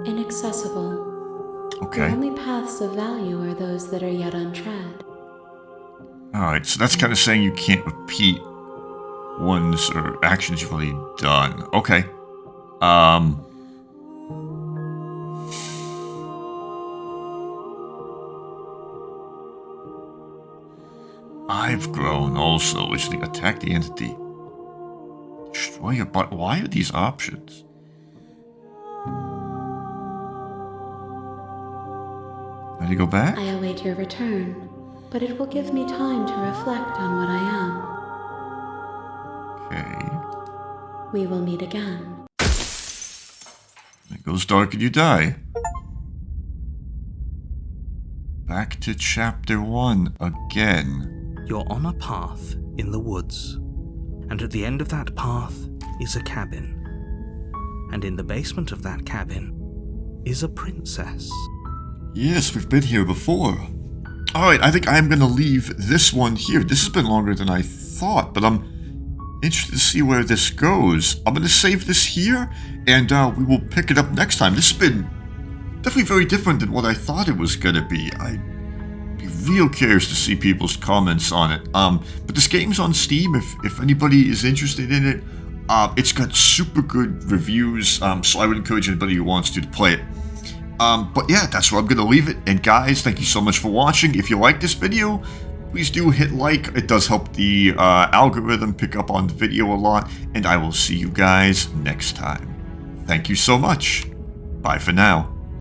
inaccessible. The Okay. only paths of value are those that are yet untread. Alright, so that's kind of saying you can't repeat ones or actions you've already done. Okay. I've grown also, which is attack the entity. Destroy your butt. Why are these options? Ready to go back? I await your return, but it will give me time to reflect on what I am. Okay. We will meet again. It goes dark and you die. Back to chapter 1 again. You're on a path in the woods, and at the end of that path is a cabin. And in the basement of that cabin is a princess. Yes, we've been here before. Alright, I think I'm gonna leave this one here. This has been longer than I thought, but I'm interested to see where this goes. I'm gonna save this here, and we will pick it up next time. This has been definitely very different than what I thought it was gonna be. I'd be real curious to see people's comments on it. But this game's on Steam if anybody is interested in it. It's got super good reviews, so I would encourage anybody who wants to play it. But yeah, that's where I'm going to leave it. And guys, thank you so much for watching. If you like this video, please do hit like. It does help the algorithm pick up on the video a lot. And I will see you guys next time. Thank you so much. Bye for now.